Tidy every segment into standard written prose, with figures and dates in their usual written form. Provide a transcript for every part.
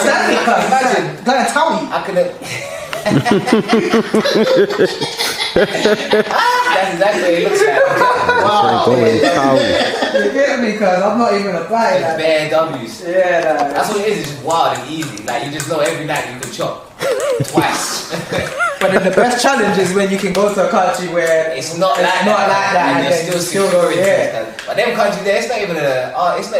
exactly. Imagine. Like a towel. I couldn't. That's exactly what it looks like. Wow. You get me? Cause I'm not even a buy. It's bare W's. Yeah, that's what it is. It's just wild and easy. Like you just know every night you can chop twice. But then the best challenge is when you can go to a country where it's not like that, and you're still securing it. But them countries there, it's not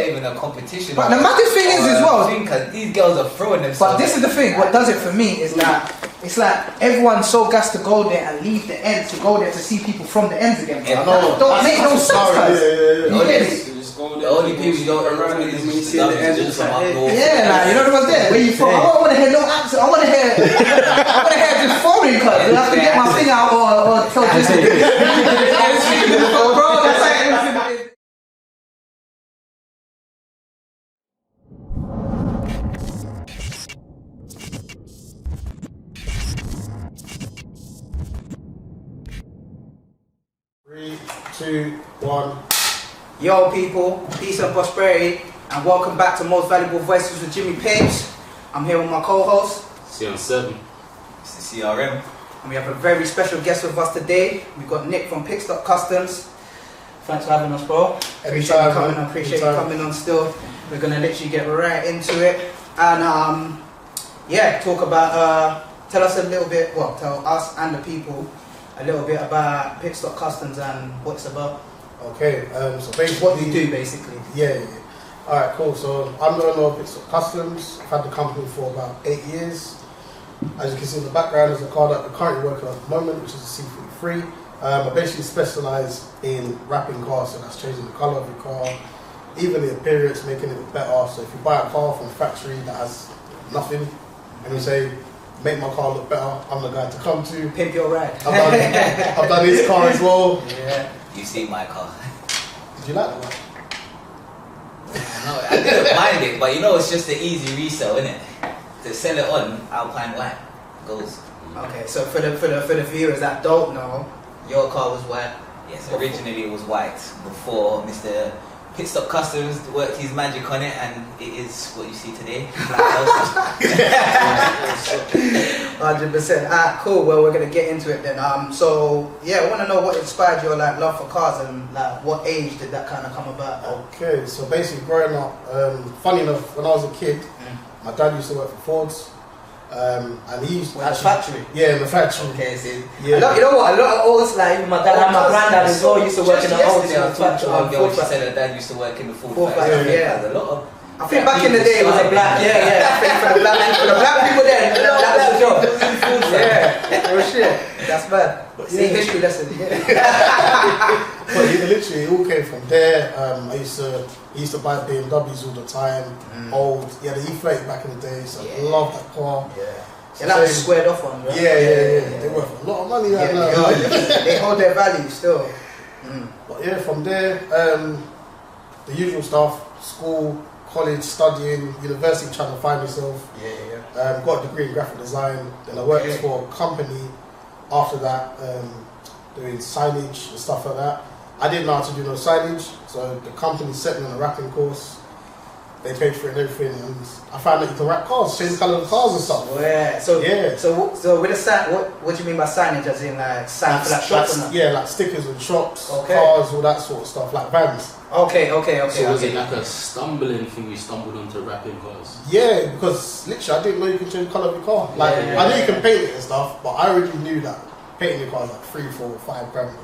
even a competition. But the maddest thing is as well, because these girls are throwing themselves. But this is the thing. What does it for me is that it's like everyone's so gassed to go there and leave the ends to go there to see people from the ends again. Yeah, don't make no sense. The only people you don't around is when you see the ends just from up north. Yeah, like, you know what's there? Where you from? I don't want to hear no accent. I want to hear just foreign cuts. I have to get my thing out or tell just bro, that's like 3, 2, 1. Yo people, peace and prosperity, and welcome back to Most Valuable Voices with Jimmy Papez. I'm here with my co-host CR7. It's the CRM. And we have a very special guest with us today. We've got Nick from Pitstop Customs. Thanks for having us, bro. Appreciate you coming on still. We're gonna literally get right into it. And yeah, talk about tell us a little bit, well, tell us and the people a little bit about Pitstop Customs and what it's about. Okay, so basically what you do basically. Yeah. Alright, cool. So I'm the owner of Pitstop Customs. I've had the company for about 8 years. As you can see in the background, there's a car that we're currently working on at the moment, which is a C43. I basically specialise in wrapping cars, so that's changing the colour of your car, even the appearance, making it better. So if you buy a car from a factory that has nothing, and you say, make my car look better, I'm the guy to come to. Pimp your ride. I've done his car as well. Yeah. You see my car. Did you like that one? No, I didn't mind it, but you know it's just an easy resale, isn't it? To sell it on Alpine White goes. Okay, so for the viewers that don't know, your car was white. Yes, originally it was white before Mr. Pitstop Customs worked his magic on it, and it is what you see today. 100%. Alright, cool. Well, we're gonna get into it then. So yeah, I want to know what inspired your love for cars and what age did that kind of come about? Okay, so basically growing up, funny enough, when I was a kid, my dad used to work for Ford's. And he used to the factory? Yeah, in the factory. Okay, see. Yeah. You know what? A lot of old, like my dad and my granddad as well used to work in the old factory. She said her dad used to work in the Ford factory. Yeah. A lot of. I think back in the day it was a black. Yeah. I think for the black people then, that was the job. Yeah. Oh shit. That's bad. See, history lesson. But literally, it all came from there. I used to buy BMWs all the time. Old, yeah, the E30 back in the day. So I love that car. Yeah. They're like squared off ones, right? Yeah. They worth a lot of money right now. They hold their value still. But yeah, from there, the usual stuff: school, college, studying, university, trying to find myself. Got a degree in graphic design. Then I worked for a company after that, doing signage and stuff like that. I didn't know how to do no signage, so the company sent me on a wrapping course. They paid for it and everything, and I found that you can wrap cars, change the colour of cars and stuff. Yeah. So with a sign, what do you mean by signage? As in like sign for like shops? Like stickers on shops, cars, all that sort of stuff, like vans. Okay. So was it like a stumbling thing? You stumbled onto wrapping cars? Yeah, because literally I didn't know you could change the colour of your car. Like I knew you can paint it and stuff, but I already knew that painting your car is like 3, 4, 5 grand.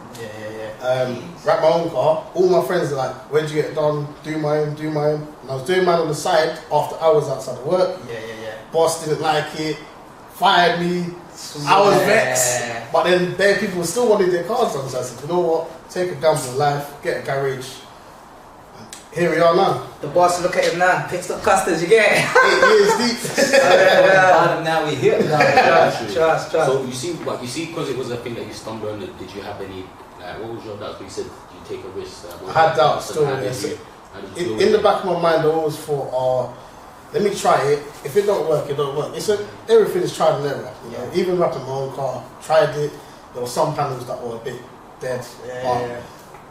Wrap my own car. All my friends are like, where'd you get it done? Do mine. And I was doing mine on the side after hours outside of work. Boss didn't like it, fired me. I was vexed. But then there people still wanted their cars done. So I said, you know what? Take a gamble in life, get a garage. Here we are now. The boss, look at him now. Pitstop Customs, you get it? 8 years deep. Now we're here. Trust. So you see, because it was a thing that you stumbled on. Did you have any? What was your doubts? You said you take a risk. I had doubts still. In the back of my mind, I always thought, let me try it. If it don't work, it don't work. Everything is trial and error. You know? Even wrapping my own car, tried it. There were some panels that were a bit dead.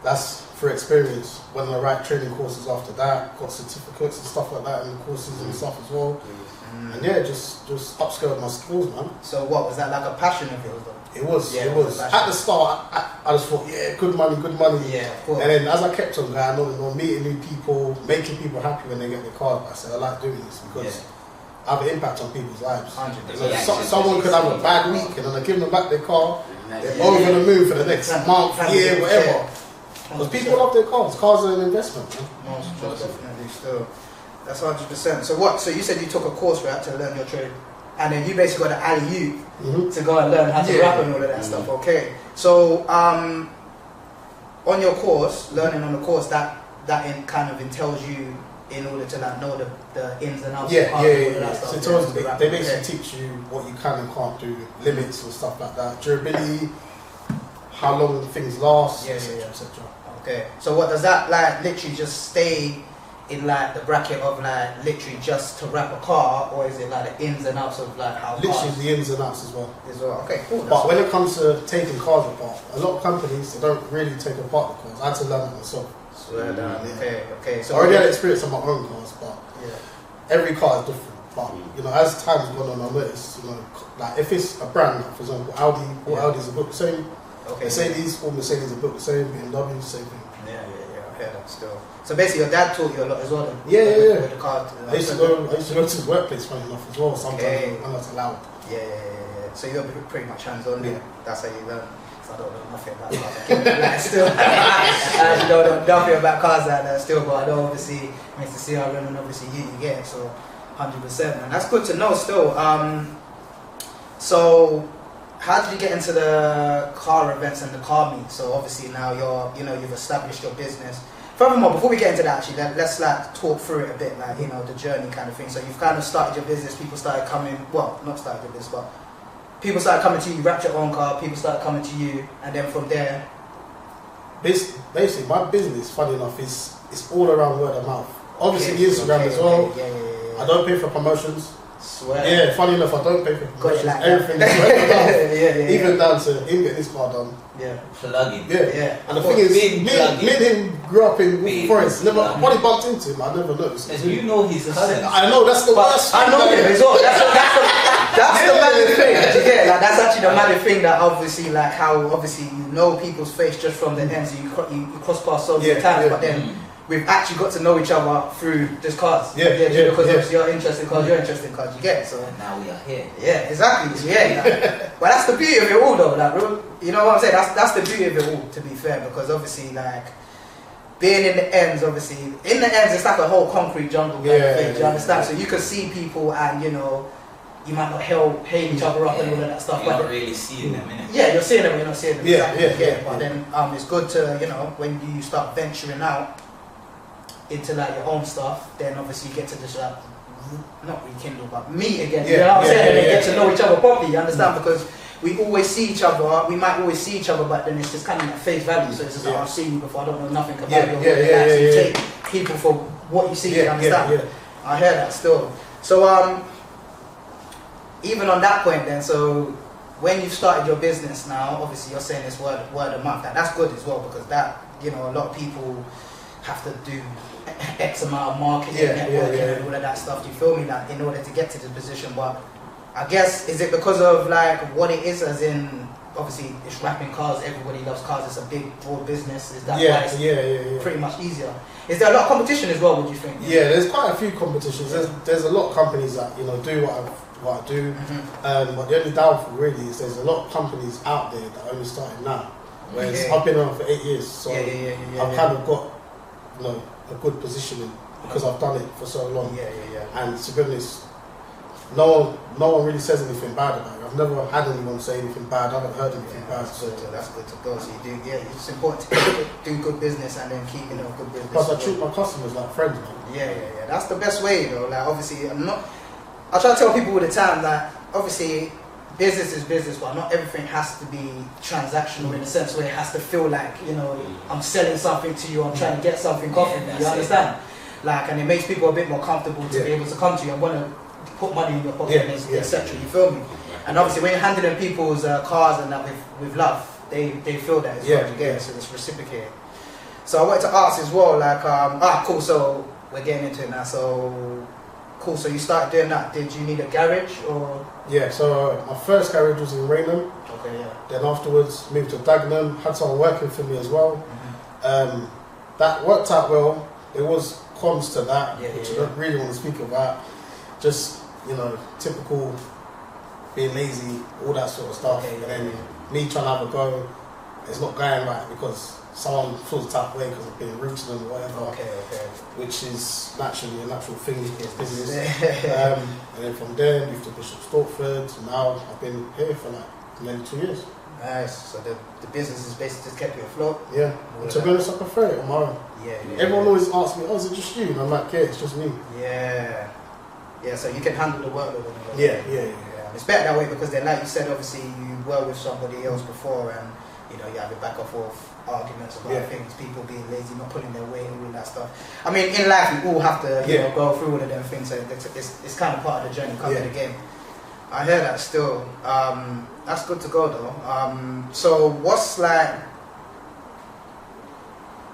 that's through experience. Went on the right training courses after that, got certificates and stuff like that, and courses and stuff as well. And yeah, just upskilled my skills, man. So what, was that like a passion of yours though? It was. At the start, I just thought, yeah, good money. Yeah, of course. And then as I kept on going on, meeting new people, making people happy when they get their car, I said, I like doing this because I have an impact on people's lives. 100%. So someone could have a bad week and then I give them back their car, they're over the move for the next month, year, whatever. Because people love their cars. Cars are an investment, man. Most definitely, still. That's 100%. So what? So you said you took a course, right, to learn your trade, and then you basically got an alley-oop to go and learn how to rap and all of that stuff. Okay. So on your course, learning on the course, that kind of entails you in order to like know the ins and outs of cars and all of that stuff. So they basically teach you what you can and can't do, limits and stuff like that, durability, how long things last, etc. Okay. So what does that like literally just stay in like the bracket of like literally just to wrap a car, or is it like the ins and outs of like how literally the ins and outs as well? Okay, cool. But when it comes to taking cars apart, a lot of companies, they don't really take apart the cars. I had to learn it myself. Swear down. Okay. So I already had experience on my own cars, but every car is different. But you know, as time's gone on, I noticed, you know, like if it's a brand, like, for example, Audi, all Audis are built the same. Okay. Mercedes, all Mercedes are built the same. BMW, same thing. Yeah. I hear that still. So basically, your dad taught you a lot as well. Then, with the car. I used to go to his workplace, funny enough, as well. Sometimes I'm not allowed. Yeah. So you're pretty much hands-on. Yeah. That's how you learn. So I don't know nothing about cars. Like, still, I actually don't know nothing about cars like that still, but I know obviously Mr. CRM and obviously you get it. So 100%, and that's good to know still. So how did you get into the car events and the car meet? So obviously now you've established your business. Furthermore, before we get into that, actually, let's like talk through it a bit, like the journey kind of thing. So you've kind of started your business. People started coming. Well, not started your business, but people started coming to you. You wrapped your own car. People started coming to you, and then from there, basically, my business, funny enough, is all around word of mouth. Obviously, Instagram as well. Yeah. I don't pay for promotions. Swear. Yeah, funny enough, I don't pay for promotions. Like everything is word of mouth. Even down to him getting his car done. Yeah. Plugging. Yeah. And the thing is, me and him grew up in Wolf Forest. Never, when he bumped into him, I never noticed. And you know his cousin. I know, that's the worst. I know him as well. That's the maddest thing. Yeah, like that's actually the maddest thing, that obviously, like how obviously you know people's face just from the ends. You cross paths so many times, but then we've actually got to know each other through just cars. Because obviously you're interested in cars, you're interested in cars. You get it. So and now we are here. Yeah, exactly. So, but that's the beauty of it all, though. Like, you know what I'm saying? That's the beauty of it all. To be fair, because obviously, like, being in the ends, it's like a whole concrete jungle kind of thing. Do you understand? So you can see people, and you might not hail each other up and all of that stuff. You're not really seeing them, innit? Yeah, you're seeing them, you're not seeing them. But then it's good to, when you start venturing out into like your own stuff, then obviously you get to just like, not rekindle, but meet again. You know what I'm saying? And then get to know each other properly, you understand? Because we always see each other, we might always see each other, but then it's just kind of like face value. So it's just like, I've seen you before, I don't know nothing about you. You take people for what you see, you understand? I hear that still. So, even on that point then, so when you've started your business now, obviously you're saying it's word of mouth. That's good as well, because that, a lot of people have to do X amount of marketing, networking and all of that stuff. Do you feel me? Like, in order to get to this position. But I guess, is it because of like what it is, as in obviously it's wrapping cars, everybody loves cars, it's a big broad business, is that why it's pretty much easier? Is there a lot of competition as well, would you think? Yeah, there's quite a few competitions. There's a lot of companies that do what I do, but the only downfall really is there's a lot of companies out there that are only starting now, whereas I've been around for 8 years, so I've kind of got a good positioning because I've done it for so long. And to be honest, no one really says anything bad about it. I've never had anyone say anything bad. I haven't heard anything bad. So that's good to go. So you do, it's important to do good business and then keep good business. Plus, I treat my customers like friends, man. Yeah. That's the best way, though. Like, obviously, I try to tell people all the time that obviously business is business, but not everything has to be transactional in the sense where it has to feel like, I'm selling something to you, I'm trying to get something off of you, you understand? Like, and it makes people a bit more comfortable to be able to come to you and want to put money in your pocket, etc. You feel me? And obviously when you're handling people's cars and that with love, they feel that as well, you get it, so it's reciprocated. So I wanted to ask as well, like, cool. So we're getting into it now. So cool. So you started doing that. Did you need a garage or? Yeah. So my first garage was in Raynham. Okay. Yeah. Then afterwards moved to Dagenham. Had someone working for me as well. That worked out well. There was cons to that, which I don't really want to speak about. Just, you know, typical being lazy, all that sort of stuff. And then me trying to have a go, it's not going right because someone feels the type of way because of being rude to them or whatever. Which is naturally a natural thing in business. And then from there, moved to Bishop Stortford. Now I've been here for like nearly 2 years. Nice. So the business is basically just kept you afloat. Yeah. And to be honest, I prefer it on my own. Everyone always asks me, "Oh, is it just you?" And I'm like, "Yeah, it's just me." Yeah. Yeah. So you can handle the workload. Yeah. It's better that way because then, like you said, obviously you were with somebody else before, and you know you have a back and forth arguments about things, people being lazy, not pulling their weight, and all that stuff. I mean, in life we all have to you know, go through all of them things. So it's kind of part of the journey, come to the game. I hear that still. That's good to go though. So what's like?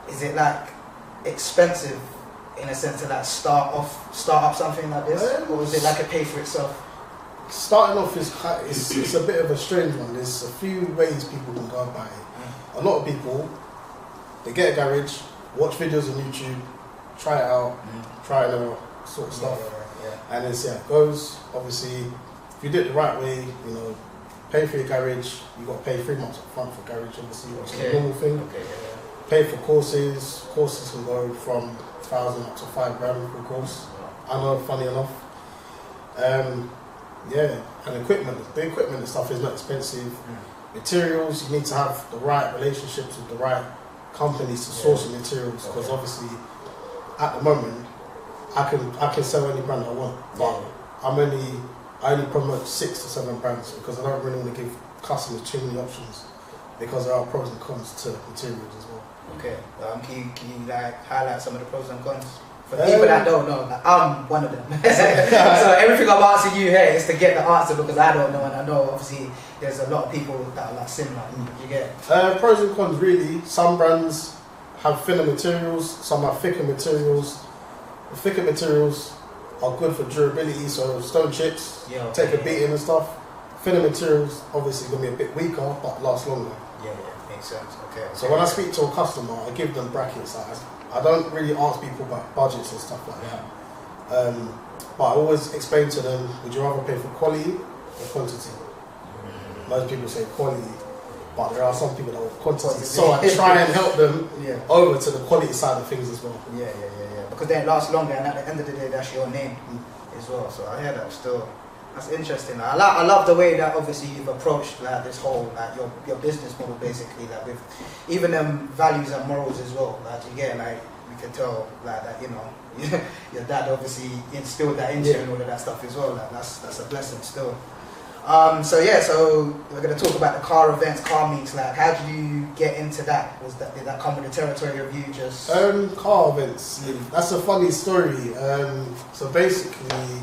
Is it like expensive in a sense to like start up something like this, or is it like a pay for itself? Starting off it's a bit of a strange one. There's a few ways people can go about it. A lot of people, they get a garage, watch videos on YouTube, try it out, try it out, sort of stuff, and then see how it goes. Obviously, if you do it the right way, you know, pay for your garage. You got to pay 3 months up front for garage, obviously, which is a normal thing. Pay for courses. Courses can go from 1,000 up to £5 for a course. I know, funny enough. And equipment. The equipment and stuff is not expensive. Materials, you need to have the right relationships with the right companies to source the materials, because obviously at the moment I can sell any brand I want, but I only promote 6 to 7 brands because I don't really want to give customers too many options, because there are pros and cons to materials as well. Okay, can you like highlight some of the pros and cons? For people that don't know, like, I'm one of them. So everything I'm asking you here is to get the answer, because I don't know, and I know obviously there's a lot of people that are like similar. You get pros and cons really. Some brands have thinner materials, some have thicker materials. The thicker materials are good for durability, so stone chips, take a beating and stuff. Thinner materials obviously going to be a bit weaker but last longer. Yeah, makes sense. Okay. So when I speak to a customer, I give them brackets. I don't really ask people about budgets and stuff like that. But I always explain to them, would you rather pay for quality or quantity? Most people say quality, but there are some people that want quantity. So I try and help them over to the quality side of things as well. Yeah. Because they last longer, and at the end of the day, that's your name as well. So I hear that still. That's interesting. I love the way that obviously you've approached like this whole like your business model, basically, like with even values and morals as well. Like you get, like we can tell like that, you know, your dad obviously instilled that into you and all of that stuff as well. Like that's a blessing still. So we're gonna talk about the car events, car meets. Like, how did you get into that? Did that come with the territory of you just? Car events. That's a funny story. So basically,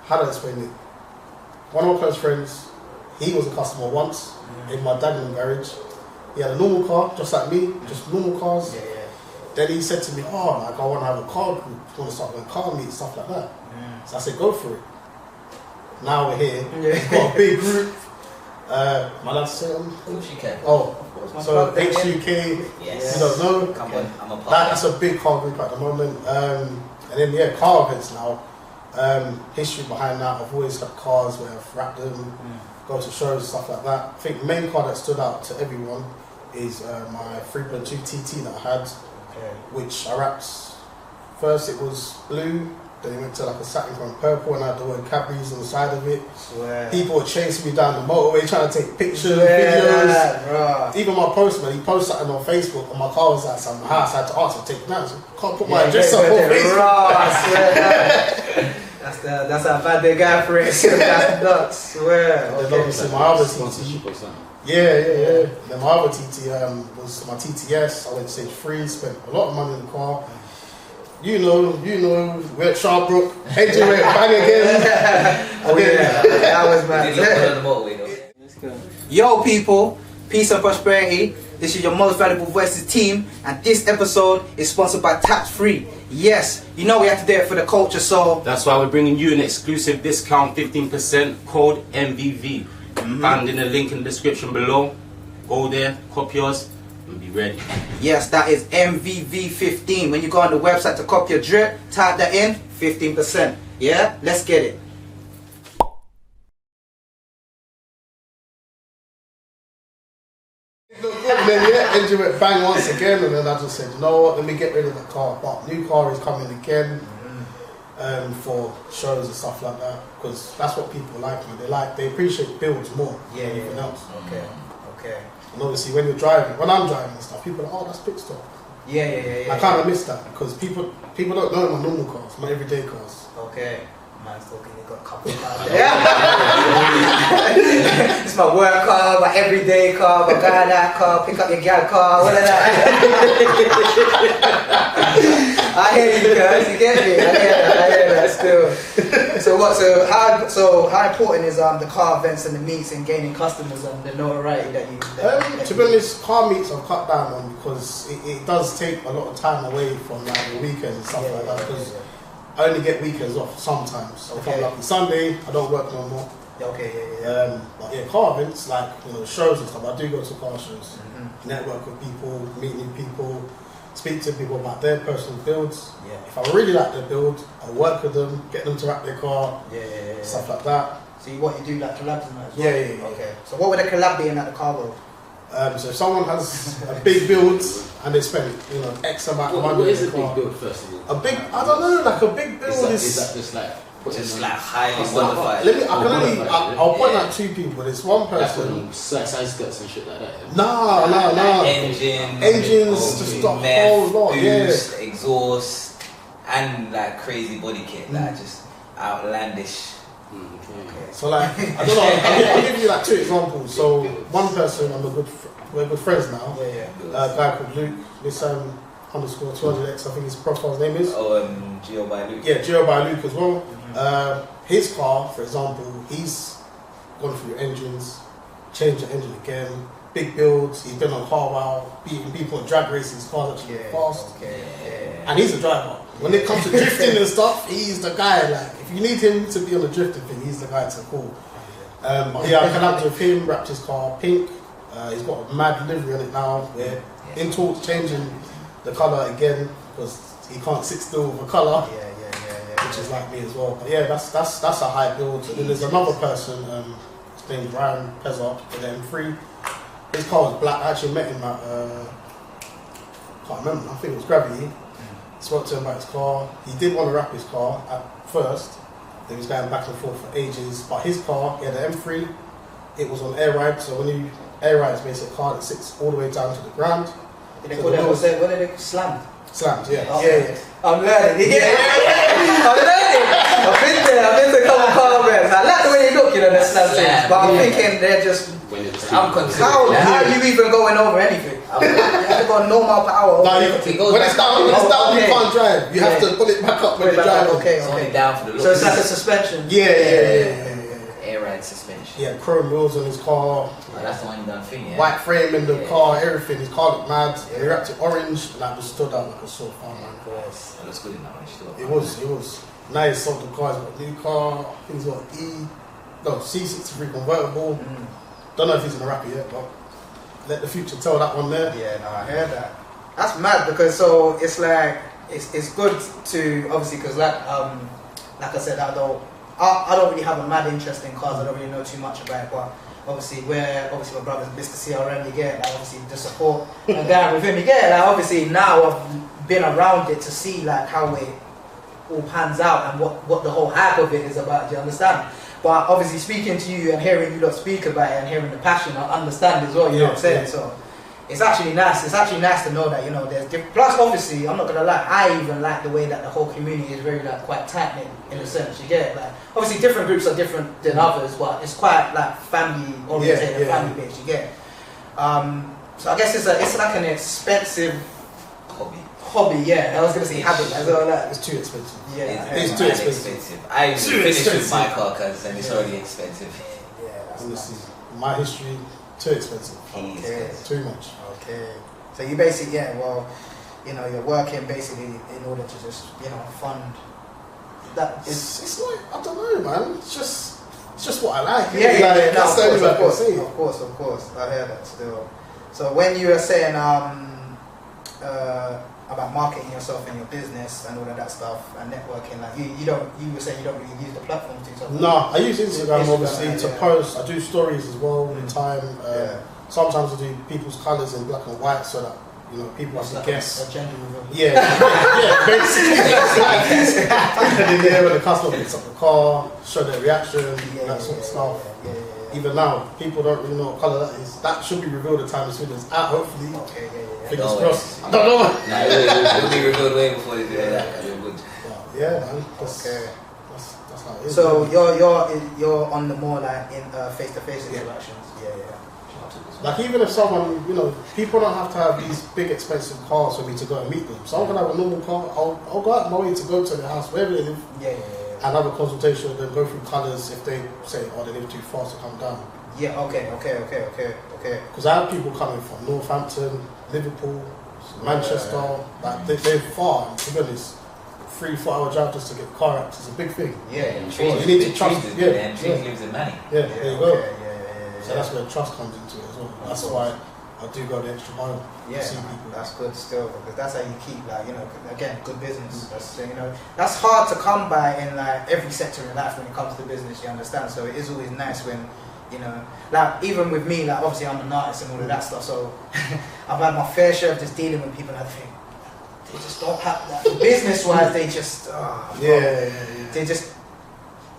how do I explain it? One of my close friends, he was a customer once in my Dagenham garage. He had a normal car, just like me, just normal cars. Then he said to me, "Oh, like I want to have a car group, I want to start doing car meets, stuff like that." So I said, "Go for it." Now we're here. We've got a big group. Am I allowed to say it? Of course you can. Oh, so HUK. Yes. You don't know? Come on, I'm a part. That's a big car group at the moment. And then car events now. History behind that. I've always had cars where I've wrapped them, go to shows, stuff like that. I think the main car that stood out to everyone is my 3.2 TT that I had, which I wrapped. First it was blue. Then he went to like a satin green purple, and I had the word Cadbury's on the side of it. People were chasing me down the motorway trying to take pictures, videos. Bro. Even my postman, he posted something on Facebook, and my car was outside my house. I had to ask him to take it down. So I can't put my address up on Facebook. That's how bad they got for it. That's nuts. Swear. And then obviously my other TT. Yeah. Then my other TT was my TTS. I went stage 3, spent a lot of money in the car. You know, we're at Sharbrook, engine went bang again. That was mad. Yo people, peace and prosperity. This is your Most Valuable Voices team, and this episode is sponsored by Tax Free. Yes, you know we have to do it for the culture, so that's why we're bringing you an exclusive discount, 15% code MVV. Found in the link in the description below. Go there, copy yours, and be ready. Yes, that is MVV15. When you go on the website to copy your drip, type that in, 15%. Yeah, let's get it. And then engine went bang once again, and then I just said, you know what, let me get rid of the car. But new car is coming again for shows and stuff like that, because that's what people like, man. They appreciate builds more than anything else. Okay. And obviously when I'm driving and stuff, people are like, oh, that's Pitstop. Yeah. I kind of miss that, because people don't know my normal cars, my everyday cars. Okay. Man's talking, you got a couple of cars there. It's my work car, my everyday car, my guy that car, pick up your gal car, all of that. I hear you guys, you get me? I hear that still. So how important is the car events and the meets and gaining customers and the notoriety that you... To be honest, car meets I've cut down on, because it does take a lot of time away from like the weekends and stuff like that, because I only get weekends off sometimes. Okay. If I'm lucky. Sunday, I don't work no more. Okay. But yeah, car events, like, you know, shows and stuff, I do go to car shows, network with people, meet new people, speak to people about their personal builds. Yeah. If I really like their build, I work with them, get them to wrap their car, stuff like that. So you do like collabs and that as well? Yeah. Okay. So what would a collab be in at the car world? So if someone has a big build and they spend, you know, X amount of money. What is a big build, first of all? I don't know, like a big build is that just like... Just like highly modified. I'll point out two people. There's one person. Like size skirts and shit like that. No. Engines, just the whole lot. Boost, exhaust, and like crazy body kit, like just outlandish. Okay. So like, I don't know. I'll give you like two examples. So one person, we're good friends now. A guy called Luke. This underscore 200X, I think his profile's name is. Geo by Luke. Yeah, Geo by Luke as well. His car, for example, he's gone through engines, changed the engine again, big builds. He's been on car wow, beating people in drag races. His car's actually fast. And he's a driver. When it comes to drifting and stuff, he's the guy. Like, if you need him to be on the drifting thing, he's the guy to call. But yeah, I collabed with him, wrapped his car pink. He's got a mad livery on it now. We're in talks changing the colour again, because he can't sit still with a colour. Which is like me as well. But yeah, that's a high build. And then there's another person, his name's Ryan Pezard, with the M3. His car was black. I actually met him at can't remember, I think it was Gravity. Spoke to him about his car. He did want to wrap his car at first. He was going back and forth for ages. But his car, he had the M3, it was on air ride. So when you air ride, it's basically a car that sits all the way down to the ground. What did they slammed? Slammed, yeah. I'm learning. I'm learning. I've been to a couple car events. I like the way they look, you know, the slam things. But I'm thinking they're just... How are you even going over anything? You have to go normal per hour. When it's down, you can't drive. You have to pull it back up when you drive. Okay. Down for the look. So it's like a suspension. Yeah. Air ride suspension. Yeah, chrome wheels on his car. That's the one you done thing, yeah. White frame in the car, everything. His car looked mad. He wrapped it orange, and I just stood out like a sore fan, man. It looks good in that one. It was. Now he sold the car. He's got a new car. I think he's got C63 convertible. Don't know if he's gonna wrap it yet, but let the future tell that one there. Yeah, no, I heard that. That's mad, because so it's like it's good to obviously, because like I said, I don't really have a mad interest in cars. I don't really know too much about it, but obviously my brother's Mr. CRM, you get like, obviously the support and going with him, you get like obviously now I've been around it to see like how it all pans out and what the whole hype of it is about. Do you understand? But obviously speaking to you and hearing you lot speak about it and hearing the passion, I understand as well. You know what I'm saying? So it's actually nice. It's actually nice to know that, you know, there's plus obviously I'm not gonna lie, I even like the way that the whole community is very like quite tight knit in a sense. You get it? Like obviously different groups are different than others, but it's quite like family oriented, family based. You get it? So I guess it's like an expensive hobby. Yeah, I was gonna say habit as well. Like, it's too expensive. Yeah, it's too expensive. I finished with my car because it's already expensive. Yeah, that's honestly, my history, Too expensive. Okay. Too much. Okay. So you basically, you're working basically in order to just, fund that. It's like, I don't know, man. It's just what I like. That's the only way I can see it. Of course. I hear that still. So when you were saying about marketing yourself and your business and all of that stuff and networking, like you were saying you don't really use the platform to. No, I use Instagram obviously to post. I do stories as well all the time. Sometimes I do people's colours in black and white so that people have to guess. A gender reveal. Yeah, basically. And then when the customer picks up the car, show their reaction, that sort of stuff. Even now, people don't really know what colour that is. That should be revealed at time as soon as it's out, hopefully. Fingers crossed. I don't know. It'll be revealed way before they do that. Yeah, man. That's how it is. So you're on the more like in face-to-face interactions. Like even if someone, people don't have to have these big expensive cars for me to go and meet them. Someone can have a normal car. I'll go out my way to go to their house, wherever they live. And have a consultation with them, go through colours if they say, they live too far to come down. Yeah, okay. Because I have people coming from Northampton, Liverpool, Manchester, like they're far, and to be honest, 3-4 hour drive just to get car apps is a big thing. So you need to trust it. Trees lives in money. Yeah, there you go. So that's where trust comes into it as well. That's why I do go the extra mile to see people. That's good still, because that's how you keep, again, good business. That's, that's hard to come by in every sector in life when it comes to business, you understand? So it is always nice when, even with me, obviously I'm an artist and all of that stuff, so I've had my fair share of just dealing with people and I think, they just don't have, business-wise, they just, they just,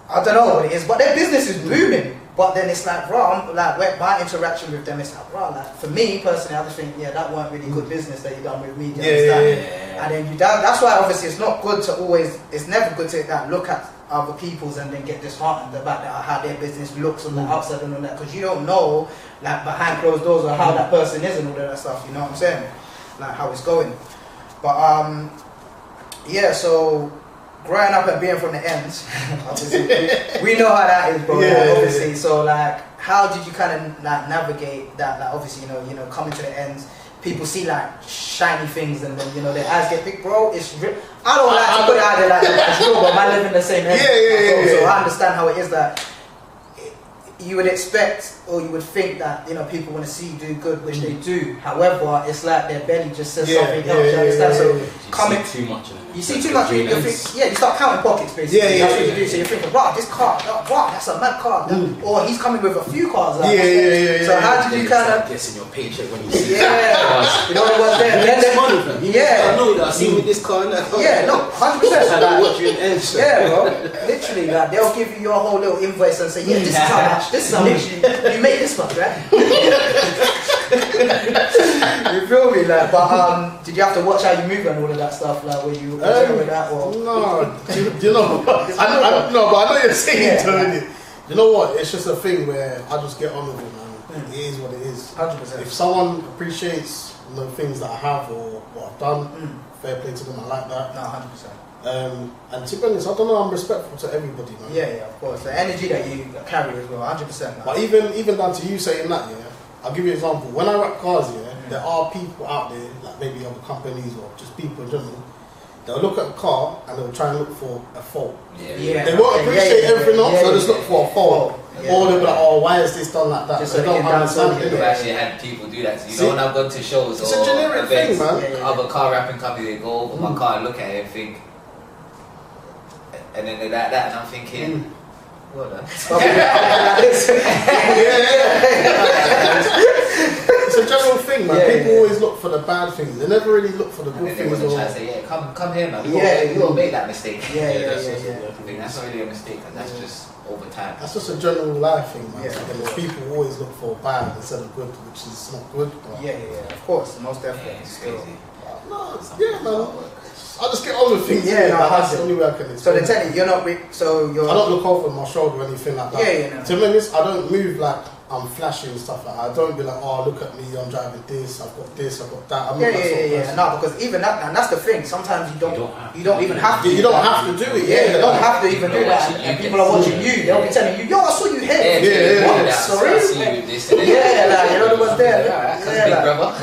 I don't know what it is, but their business is booming. But then it's my interaction with them is for me personally, I just think, that weren't really good business that you done with me. And then that's why obviously it's not good to it's never good to look at other people's and then get disheartened about how their business looks on the outside and all that, because you don't know behind closed doors or how that person is and all that stuff. You know what I'm saying? How it's going. But so. Growing up and being from the ends, obviously, we know how that is, bro. Obviously, so how did you kind of navigate that? Obviously, coming to the ends, people see shiny things, and then their eyes get big, bro. It's real. I don't like to put it out there it's real, but I live in the same ends. So I understand how it is that you would expect or you would think that people want to see you do good, which they do. However, it's their belly just says something else. You understand? So too much. You see too much, you start counting pockets basically. That's what you do. So you're thinking, wow, this car, wow, that's a mad car. Or he's coming with a few cars. So how did you kind of guessing your paycheck when you see you know what was there? Then money, fam. I know that. I see with this car and that car. Yeah, no, 100%. I watch you in ends. Bro. Literally, they'll give you your whole little invoice and say, this is how much. This is how much you make this much, right? You feel me? But did you have to watch how you move and all of that stuff? Were you with that or? No, do you know? But I know you're saying it. You know what? It's just a thing where I just get on with it, man. It is what it is. 100%. If someone appreciates the things that I have or what I've done, fair play to them. I like that. No, 100%. And to be honest, I don't know. I'm respectful to everybody, man. Yeah, of course. The energy that you carry as well, 100%. But even down to you saying that, I'll give you an example. When I wrap cars, there are people out there, maybe other companies or just people in general. They'll look at a car and they'll try and look for a fault. They won't appreciate everything else, they'll just look for a fault. Or they'll be like, why is this done like that? Just they don't understand it. I've actually had people do that. So when I've gone to shows it's or a generic events, thing, man. Other car wrapping company, they go over my car and look at it and think, and then they're like that, and I'm thinking, well done. It's a general thing, man. People always look for the bad things. They never really look for the good things. They try to say, come here, man. You won't make that mistake. I think that's not really a mistake, and that's just over time. That's just a general life thing, man. People always look for bad instead of good, which is not good. Of course, most definitely. It's crazy. Man. I just get on with things. That's the only way I can explain. So they tell you, you're not. I don't look over my shoulder or anything like that. No. To be honest, I don't move like I'm flashy and stuff like that. I don't be like, oh, look at me, I'm driving this, I've got that. I'm not that sort of person. No, because even that, and that's the thing. Sometimes you don't even have to. You don't have to do it. You don't have to even do that. And people are watching you. They'll be telling you, yo, I saw you here. What? Sorry. You know what's there. Big brother.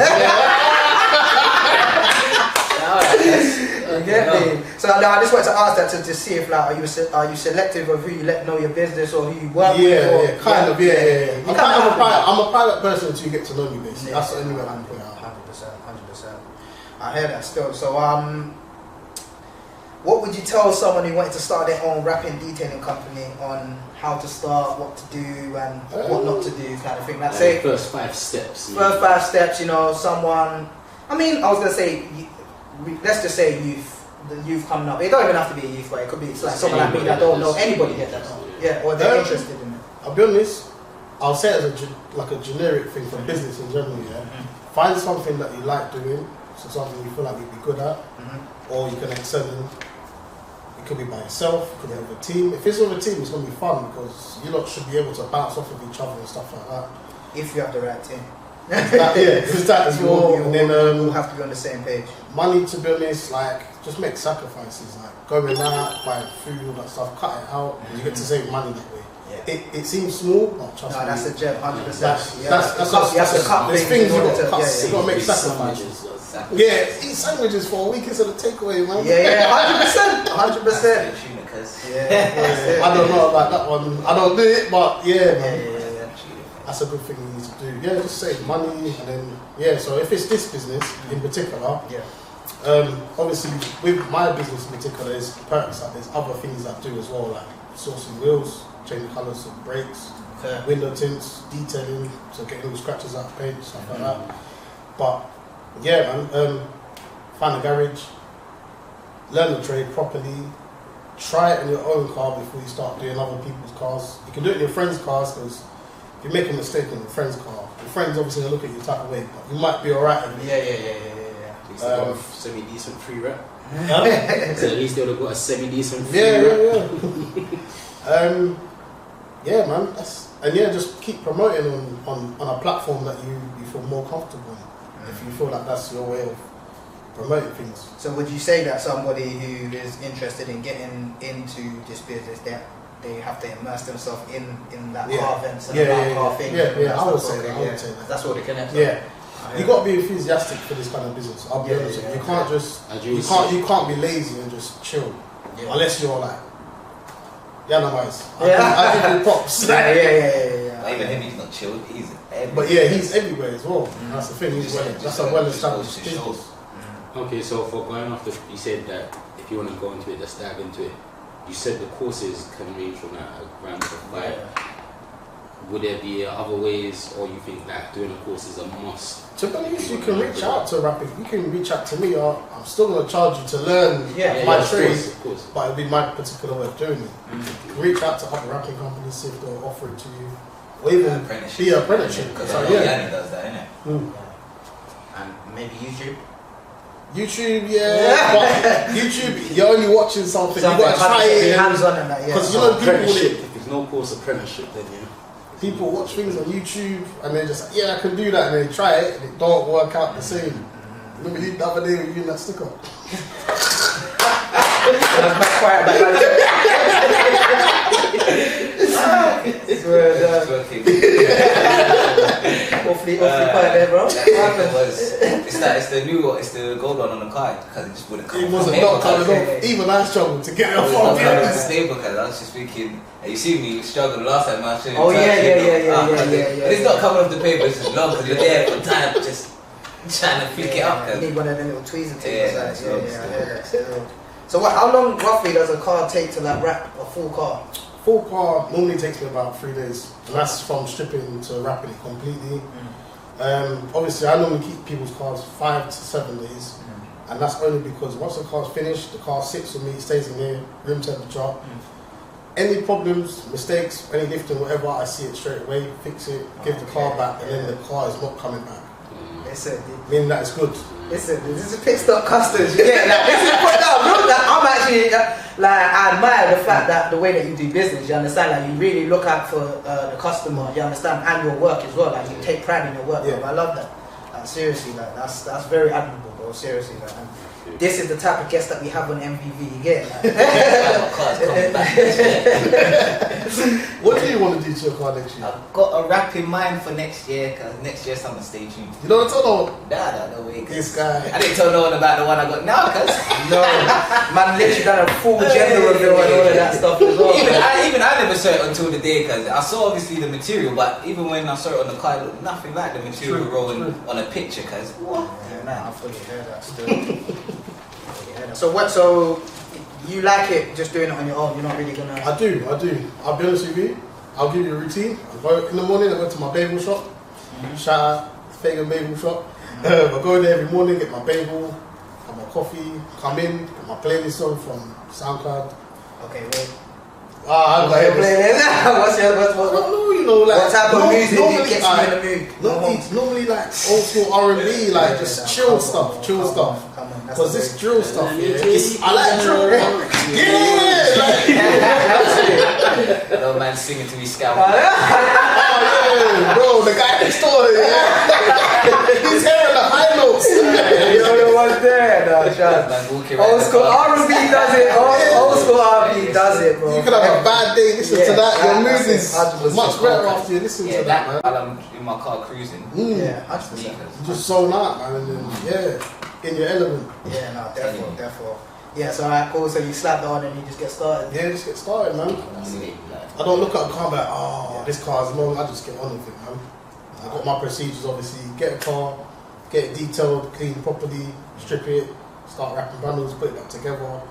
So now I just wanted to ask that to see if like are you selective of who you let know your business or who you work with? Yeah, kind of. I'm a private person until you get to know me, basically. That's the only way I can put it out. 100%. I hear that still. So what would you tell someone who wanted to start their own rapping detailing company on how to start, what to do, and what not to do, kind of thing? Let's say first 5 steps. First 5 steps. You know, someone. I mean, I was gonna say, let's just say the youth coming up. It don't even have to be a youth, but it could be like someone like me that don't know anybody yet that know. Yeah, or they're interested in it. I'll be honest. I'll say it as a generic thing for business in general. Yeah, find something that you like doing, so something you feel like you'd be good at, or you can excel in. It could be by yourself, it could be with a team. If it's with a team, it's going to be fun because you lot should be able to bounce off of each other and stuff like that. If you have the right team. It's that as well. And then we'll have to be on the same page. Money, to be honest, like just make sacrifices, like going out, buying food, all that stuff, cut it out, and you get to save money that way. It seems small, but trust me. No, that's a gem, 100%. There's things you got to cut. You got to make sacrifices. Yeah, eat sandwiches for a week instead of takeaway, man. Yeah, 100%. I don't know about that one. I don't do it, but man. That's a good thing you need to do. Yeah, just save money and then so if it's this business in particular, obviously with my business in particular there's perks, like there's other things I do as well, like sourcing wheels, changing colours of brakes, window tints, detailing, so getting all the scratches out of paint, stuff like that. But find a garage, learn the trade properly, try it in your own car before you start doing other people's cars. You can do it in your friends' cars because if you make a mistake in your friend's car, your friend's obviously going to look at you type of way, but you might be alright with it. At least they got a semi-decent free rep. So at least they would have got a semi-decent free rep. Man. Just keep promoting on a platform that you feel more comfortable in. If you feel like that's your way of promoting things. So would you say that somebody who is interested in getting into this business, they have to immerse themselves in that car events and car thing? I would say that. That's what it connects. You got to be enthusiastic for this kind of business. I'll be honest. You can't just you can't be lazy and just chill unless you're like I give you props. Even him, he's not chilled. He's everywhere. But he's everywhere as well. That's the thing. That's a well-established business. Okay, so for going off you said that if you want to go into it, just dive into it. You said the courses can range from around to 5. Would there be other ways, or you think that doing a course is a must? To be honest, you can reach out to rapping. You can reach out to me, or I'm still going to charge you to learn my trade, of course. But it'll be my particular way of doing it. You can reach out to other rapping companies, see if they'll offer it to you, or even be an apprenticeship. Because Yanni does that, innit? And maybe YouTube. But YouTube, you're only watching something. You got to try it. Hands-on and that, Because you know apprenticeship. If there's no course apprenticeship, then people watch things on YouTube and they're just like, I can do that, and they try it and it don't work out the same. Remember the other day we used that sticker? Hopefully quiet there, bro. It's the gold one on the card because it just wouldn't come. It wasn't not coming off. Even I struggled to get it off. It's stable because I was just thinking. You see me struggle the last time I showed you. Oh yeah. But it's not coming off the paper. It's just long because you're there for time, just trying to flick it up. You need one of them little tweezer things. So how long roughly does a car take to like wrap a full car? Full car normally takes me about 3 days. And that's from stripping to wrapping it completely. Obviously, I normally keep people's cars 5 to 7 days. And that's only because once the car's finished, the car sits with me, it stays in here, room temperature. Any problems, mistakes, any lifting, whatever, I see it straight away, fix it, give the car back, and then the car is not coming back. Listen, meaning that it's good. listen, this is Pitstop Customs. You get like this is put down. I'm actually like I admire the fact that the way that you do business. You understand? Like you really look out for the customer. You understand, and your work as well. Like you take pride in your work. Yeah. Bro. I love that. Seriously, like that's very admirable, bro. Seriously, like, and this is the type of guest that we have on MVV. You get like. What do you want to do to your car next year? I've got a rap in mind for next year, because next year someone stay tuned. You know what I'm talking about? Nah, no way. This guy. I didn't tell no one about the one I got now, cuz. No, man, literally done a full gender reveal and all of that stuff as well. Even I never saw it until the day, because I saw obviously the material, but even when I saw it on the car, it looked nothing like the material rolling on a picture, because what? Yeah, man, I fully hear that still. So what? So you like it just doing it on your own? You're not really gonna. I do. I'll be honest with you. I'll give you a routine. I go in the morning. I go to my bagel shop. Shout out Fagan Bagel Shop. I go there every morning, get my bagel, have my coffee, come in, get my playlist on from SoundCloud. Okay, wait. I What's your playlist? What? No, you know, like What type of music gets you in the mood? Normally like old school R&B, like just chill stuff. Because this drill stuff, I like drill. Yeah! No man singing to me scalp. Oh yeah, bro, the guy next door, he's hearing the high notes. You know what's there? No, trust. Old school R&B does it. Old school R&B does it, bro. You could have a bad day, listen to that. Your mood is 100%. much better after you listen to that, man. While I'm in my car cruising. Yeah, 100%. You just zone out, man, and then, in your element. Yeah, no, therefore. Yeah, so alright, cool. So you slap it on and you just get started. Yeah, just get started, man. I don't look at a car like, oh, this car's long. I just get on with it, man. I got my procedures, obviously. Get a car, get it detailed, clean properly, strip it, start wrapping bundles, put it back together,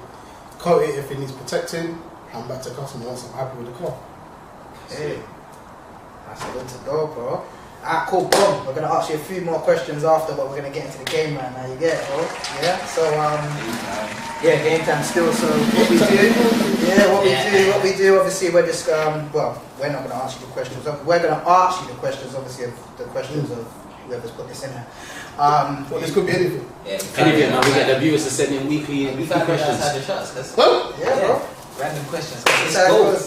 coat it if it needs protecting, hand back to customer once I'm happy with the car. Hey, that's good to go, bro. Alright, cool, boom. We're gonna ask you a few more questions after, but we're gonna get into the game right now. You get it, bro? Yeah. So yeah, game time still. So what we do, obviously, we're just well, we're not gonna ask you the questions. We're gonna ask you the questions, obviously, of the questions of whoever's put this in here. Well, this could be anything. Yeah, Anything. Now we get the viewers to send in weekly questions. Yeah, bro. Random questions.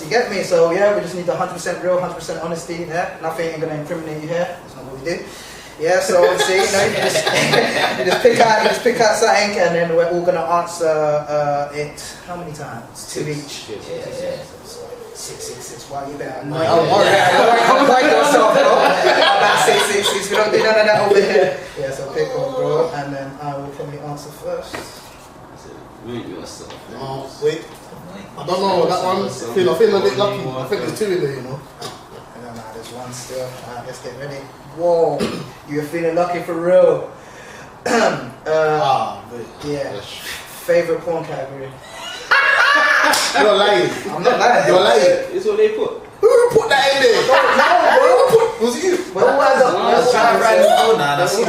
You get me? So yeah, we just need the 100% real, 100% honesty. Yeah, nothing ain't gonna incriminate you here. That's not what we do. Yeah, so obviously, you know, you just pick out something, and then we're all gonna answer it. How many times? 2 each. Yeah. 6. Wow, you better annoy yourself, bro. About 6. We don't do none of that over here. Yeah, so pick one, bro, and then I will probably answer first. Rate yourself. Oh, wait. I don't know that one. I feel a bit lucky. I think there's 2 in there, you know. No, there's one still. Alright, let's get ready. Whoa, you're feeling lucky for real. Yeah. Favorite porn category? You're lying. I'm not lying. You're lying. It's what they put. Who put that in there? No, bro. Was it you? Well, I was trying to ride the phone now, and I see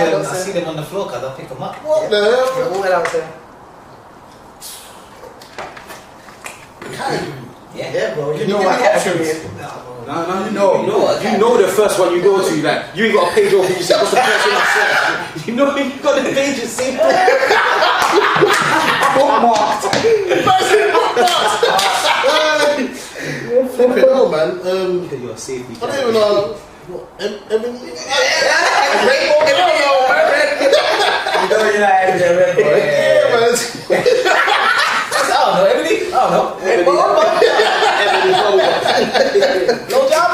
them on the floor because I pick them up. What the hell? All that out there. Yeah, bro. You know what category? No, You you know the first one you go to, like, you ain't got a page open, you say, what's the first thing I said? You know you got the pages same Bookmarked. Flipping hell, man. You're safety. I don't even know. You know you're not having that red boy. Yeah, man. I don't know, Emily. I don't know. No job?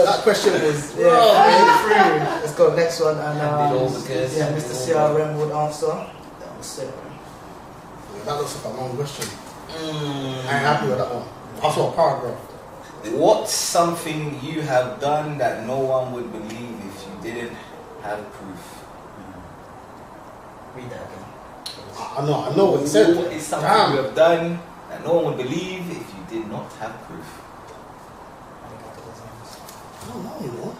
That question was. Let's go next one. And Yeah, Mr. CRM would answer. That was it. That looks like a long question. I ain't happy with that one. I saw a paragraph. What's something you have done that no one would believe if you didn't have proof? Read that again. I know what he said. What is something you have done that no one would believe if you did not have proof? I don't know, you know.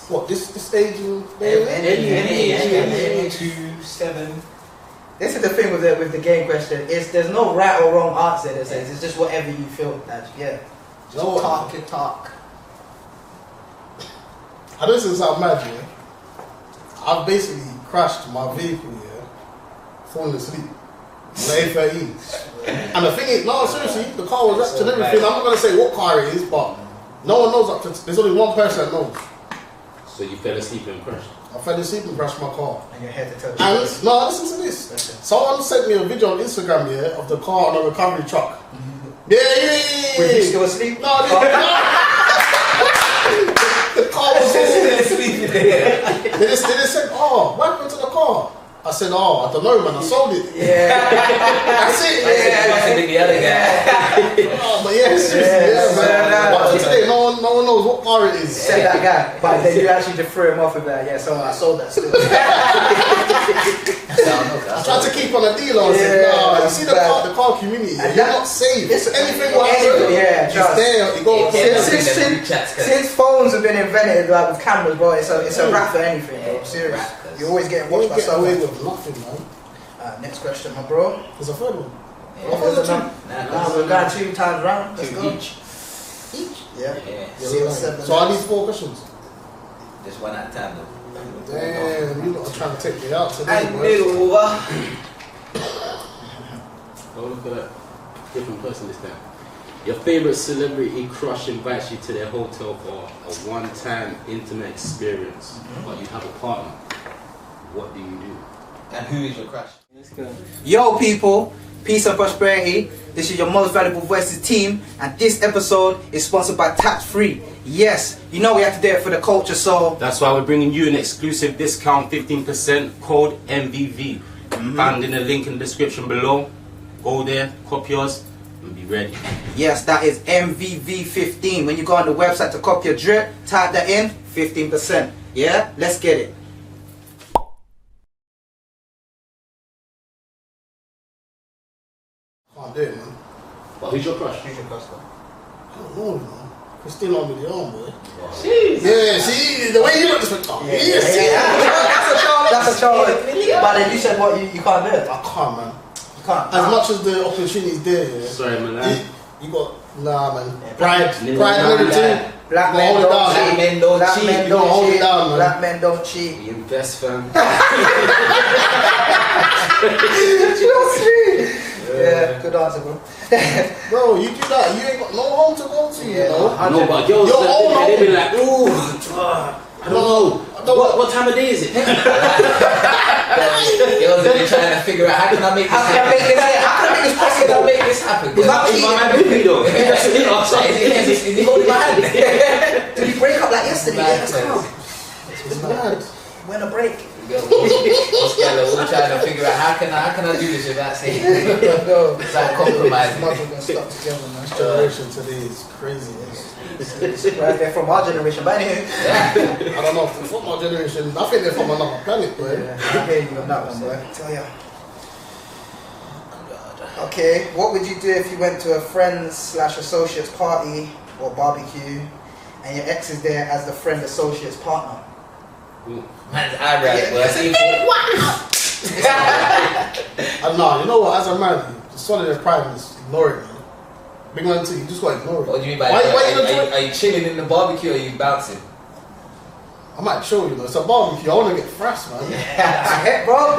What, this age? Any 2, 7. This is the thing with the game question. There's no right or wrong answer. It's just whatever you feel. Yeah. Just talk your talk. I know this is sound mad, yeah. I've basically crashed my vehicle, yeah, falling asleep on the A13. And the thing is, no, seriously, the car was wrecked and everything. I'm not going to say what car it is, but no one knows up to, there's only one person that knows. So you fell asleep and crashed? I fell asleep and crashed my car. And you're here to tell And no, listen to this. Someone sent me a video on Instagram, yeah, of the car on a recovery truck. Yeah. Were you still asleep? No, the car was sleeping there. They just said, oh, what happened to the car? I said, oh, I don't know, man, I sold it. Yeah. That's it. The other guy. Oh, but yeah, seriously, man. But today, no one knows what car it is. Said that guy, but then you actually just threw him off with that. Yeah, so I sold that still. I tried to keep on a deal. I said, no, you see the car community, you're not safe. It's anything will happen. Yeah, it's there. You go. Since phones have been invented, like with cameras, bro, it's a wrap for anything, bro. Serious. You're always getting watched by someone. Away with nothing, man. Next question, my bro. There's a third one. Nah, we're going 2 times round. Let's go. Each? Yeah. So I need 4 questions. Just one at a time, though. Damn, you lot are trying to take me out today, And over. Oh, look at that. Different person this time. Your favorite celebrity crush invites you to their hotel for a one-time intimate experience, but you have a partner. What do you do? And who is your crush? Let's go. Yo, people. Peace and prosperity. This is your most valuable voices team, and this episode is sponsored by Tax Free. Yes, you know we have to do it for the culture, so that's why we're bringing you an exclusive discount, 15% code MVV. Found in the link in the description below. Go there, copy yours, and be ready. Yes, that is MVV15. When you go on the website to copy your drip, type that in, 15%. Yeah, let's get it. Can't do it, man. But who's your crush? Who's your crush, though? I don't know, man. Christina on with your boy. Jeez. Yeah, see, the way you look, just went, oh, That's a challenge. But then you said what, you can't do it? I can't, man. You can't. As much as the opportunity's there, yeah. Sorry, man. You got, nah, man. Yeah, Pride and everything. Black men don't cheat. Hold it down, man. Black men don't cheat. You best fam. Yeah, good answer, bro. Bro, you do that, you ain't got no home to go to, you know. No, but girls, they be like, ooh, I don't know. What time of day is it? Girls have been trying to figure out how can I make this happen? How can I make this happen? Is my man with me though? Is he holding my hand? Did we break up like yesterday? Yeah, let's go. It's mad. When a break. We're trying to figure out how can I do this without saying it's like compromising. We're gonna stop together, man. This generation today is crazy. Right, they're from our generation, but anyway. I don't know, from my generation, I think they're from another planet, bro. Yeah, I hear you on that one, boy. Tell ya. Okay, what would you do if you went to a friends/associates party or barbecue and your ex is there as the friend associate's partner? Man's eyebrows were And nah, you know what, as a man, the solid of pride is ignore it, man. Big man too, you just gotta ignore it. What do you mean by are you chilling in the barbecue or are you bouncing? I might show you though, it's a barbecue, I wanna get thrashed, man. Yeah, bro,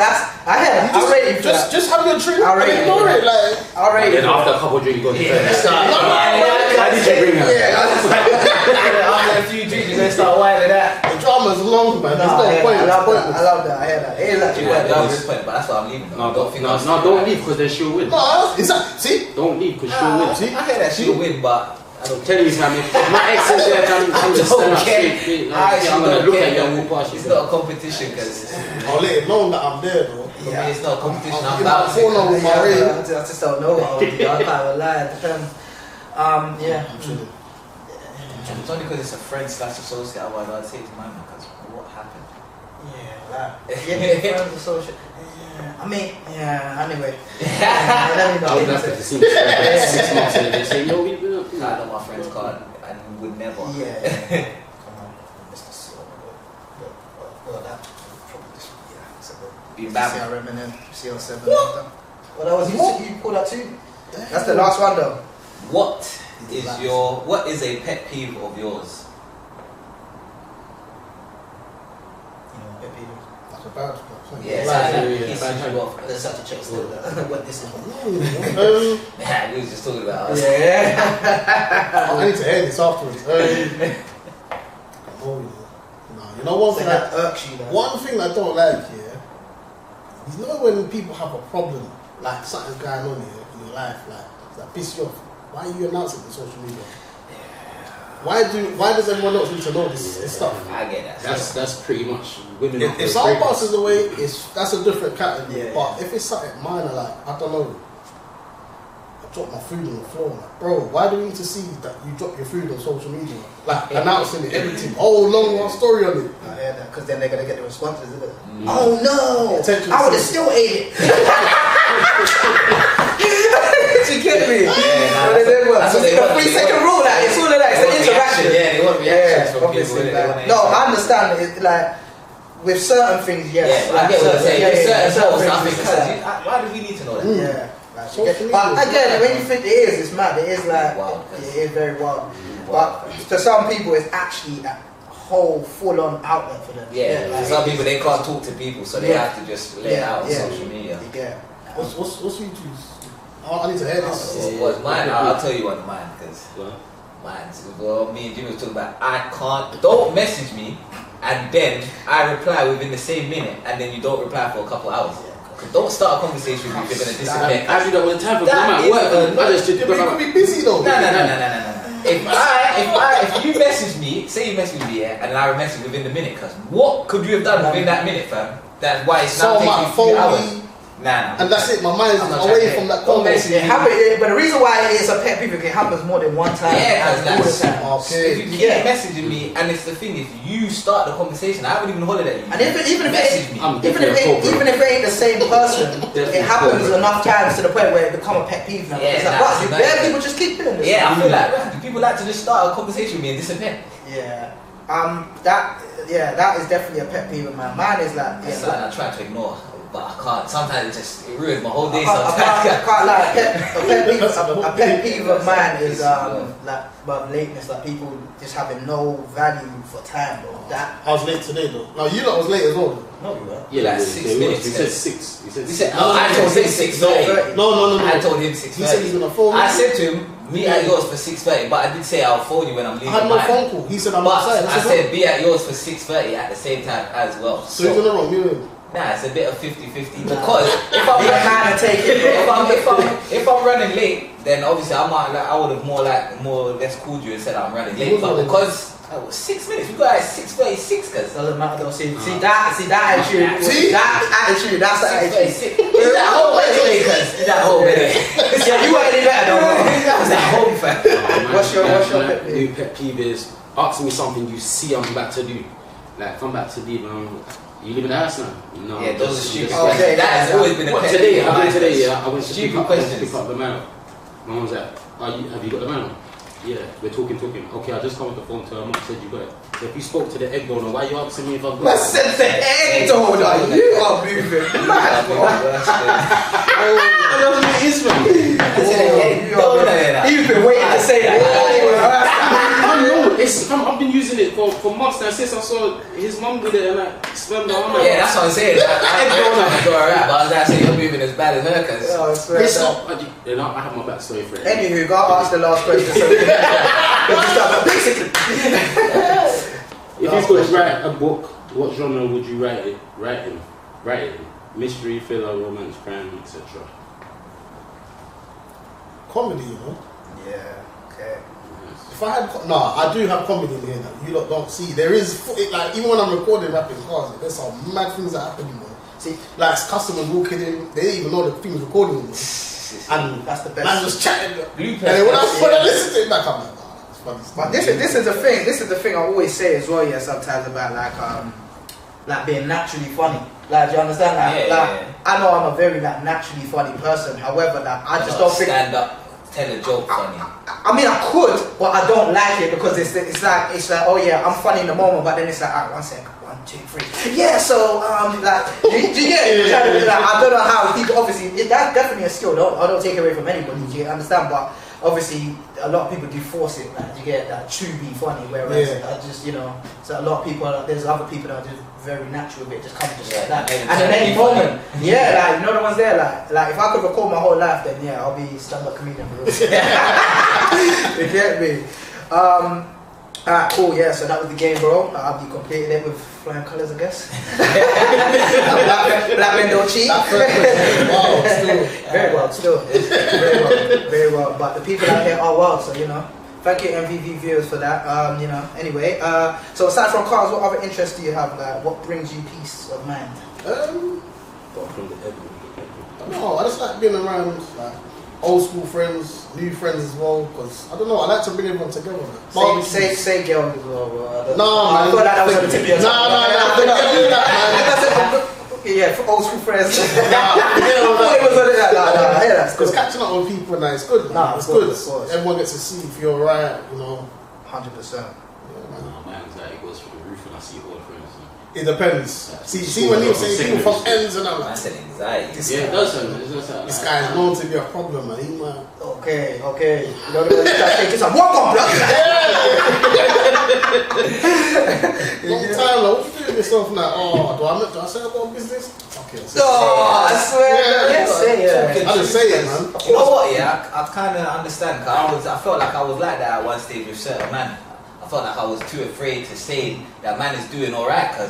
just have your drink and ignore it, like. Then after a couple of drinks, you go to bed. How did you bring her? After a few drinks, you're gonna start winding that. The drama's long, man. There's no point. I love that. I hear that. It is actually point, but that's why I'm leaving. Don't leave because then she'll win. No, see? Don't leave because she'll win. See? I hear that she'll win, but I don't tell you, man. If my ex is there, I'm just stand up straight. I'm gonna look at you and walk past you. It's not a competition, because I'll let it know that I'm there, though. Yeah, it's not a competition. I'm bouncing. I just don't know. I can't lie. It depends. Yeah. It's only because it's a friend/associate. Otherwise, I'd say to my man, because what happened? Friends associate. I mean, anyway. I would have to see 6 months and they say, yo, we been up. I know my friend's card and would never. Yeah. Come on. Mr. Well, that probably just, Be back. CRM and then CL7. Well, that was you called that too? That's the last one though. What is a pet peeve of yours? a bad. Yeah, he's switching off. There's such a check still. What this is? Yeah, we was just talking about us. Yeah. I need to hear this afterwards. You know one thing that irks you. One thing I don't like here, you know when people have a problem, like something's going on here in your life, like that piss you off. Why are you announcing it on social media? Why does everyone else need to know this stuff? I get that. That's pretty much women. If someone passes away, that's a different category. Yeah, but if it's something minor, like I don't know, I dropped my food on the floor, like, bro, why do we need to see that you drop your food on social media? Like announcing it, everything, long story on it. I hear that, because then they're gonna get the responses, isn't it? Oh no! I would have still ate it. You get me? That's the 3-second rule. Like it's all of that. It's the interaction. Yeah, they want reactions from people. No, I understand. It, like with certain things, yes. Yeah, I get what you're saying. Certain things, because why do we need to know that? Yeah. But again, when you think it is, it's mad. It is like it is very wild. But to some people, it's actually a whole full-on outlet for them. Yeah, for some people they can't talk to people, so they have to just let it out on social media. Yeah. What's you choose? I need to hear this. What's mine? I'll tell you what mine, because mine's, well, me and Jimmy was talking about, don't message me, and then I reply within the same minute, and then you don't reply for a couple of hours. Don't start a conversation if you're going to disappear. I do that all the time, but I'm at work, I just you could be busy though. No. If you message me, say you message me, and then I message within the minute, because what could you have done within that minute, fam? That's why it's now taking 3 hours. And that's it, my mind's away from that conversation. But the reason why it's a pet peeve, it happens more than one time. Yeah, because okay. If you keep messaging me, and it's the thing, if you start the conversation, I haven't even hollered at you. And even if it ain't the same person, it happens enough times to the point where it becomes a pet peeve now. It's like, people just keep doing this. Yeah, I feel like, do people like to just start a conversation with me and disappear? Yeah. That is definitely a pet peeve of mine. Mine is like, something I try to ignore. But I can't. Sometimes it ruins my whole day. I can't lie. A pet peeve of mine is like lateness. Like people just having no value for time. Though. I was late today though. No, you lot was late as well. No, you were. Yeah, like 6 minutes. He said 6. He said, I told him 6:30. No. I told him 6:30. He said he's gonna phone me. I said to him, meet at yours for 6:30. But I did say I'll phone you when I'm leaving. I had no phone call. He said I'm outside. I said be at yours for 6:30 at the same time as well. So he's gonna wrong you. Nah, it's a bit of 50-50 because if I'm running late, then obviously I would have more or less called you and said I'm running late. But because 6 minutes, we got at 6:36, cause doesn't matter though. See that attitude. See that attitude. That's the attitude. Is that whole way, cause is that whole way? Yeah, you weren't any better though. That was that whole fact. What's your pet peeve? New pet peeve is asking me something you see I'm about to do. Like if I'm about to leave, you live in the house now? No. Yeah, those are stupid questions. That has always been a pet peeve. Today, I went to pick up the mail. My mum was like, have you got the mail? Yeah, we're talking. Okay, I just come off the phone to her mum, said you got it. So if you spoke to the egg donor, why are you asking me if I've got it? I said the egg donor, you are moving mad, bro. It is, man. You've been waiting to say that. I've been using it for months now since I saw his mum with it and like spend the arm. Yeah, that's what I'm saying. I go alright, but I was actually you're moving as bad as her because I have my backstory for it. Anywho, go ask the last question. So basically, if you could write a book, what genre would you write it? Mystery, thriller, romance, crime, etc. Comedy, you know. Yeah. Okay. If I had, I do have comedy in here that you lot don't see. There is, like, even when I'm recording rapping cars, there's some mad things that happen, you know. See, like customers walking in, they didn't even know the thing's recording, you know. And that's the best. Man just chatting. And then when I listen to it back, I'm like, it's funny. But this is the thing. This is the thing I always say as well. Yeah, sometimes about like being naturally funny. Like, do you understand? I know I'm a very naturally funny person. However, I just don't think stand up. Tell a joke funny. I mean, I could, but I don't like it because it's like oh yeah, I'm funny in the moment, but then it's like, alright, 1 second, 1, 2, 3. Yeah, so do you get it? I don't know how people obviously that's definitely a skill. I don't take it away from anybody. Do you understand? But obviously a lot of people do force it, like you get that to be funny, whereas I just, you know, so a lot of people, there's other people that are just very natural with it, just come just like that. And in any moment, like, you know the ones there, like if I could record my whole life, then I'll be stand-up comedian. You get me? Alright, cool, so that was the game, bro. I'll be completing it with flying colours, I guess. Black men don't cheat. Very well, still. Very well. But the people out here are wild, so, you know. Thank you, MVV viewers, for that. You know, anyway. So aside from cars, what other interests do you have? Like, what brings you peace of mind? No, I just like being around, like, old school friends, new friends as well, because I don't know, I like to bring everyone together. Say girls as well, bro. No, man. I thought that was on the tip of your tongue. Yeah, for old school friends. Because catching up with people now, it's good. It's good. Everyone gets to see if you're alright, you know. 100%. My anxiety goes through the roof when I see old friends. It depends. See when you say people from ends and I'm like, that's an anxiety. It does. This guy is known to be a problem, man. Okay. You know, you take this one. One compliment. Long time, like, what you doing yourself now? Oh, do I say about business? Okay. I swear. I just say it, man. You know what? Yeah, I kind of understand. Cause I felt like I was like that at one stage with certain men. I felt like I was too afraid to say that man is doing alright, I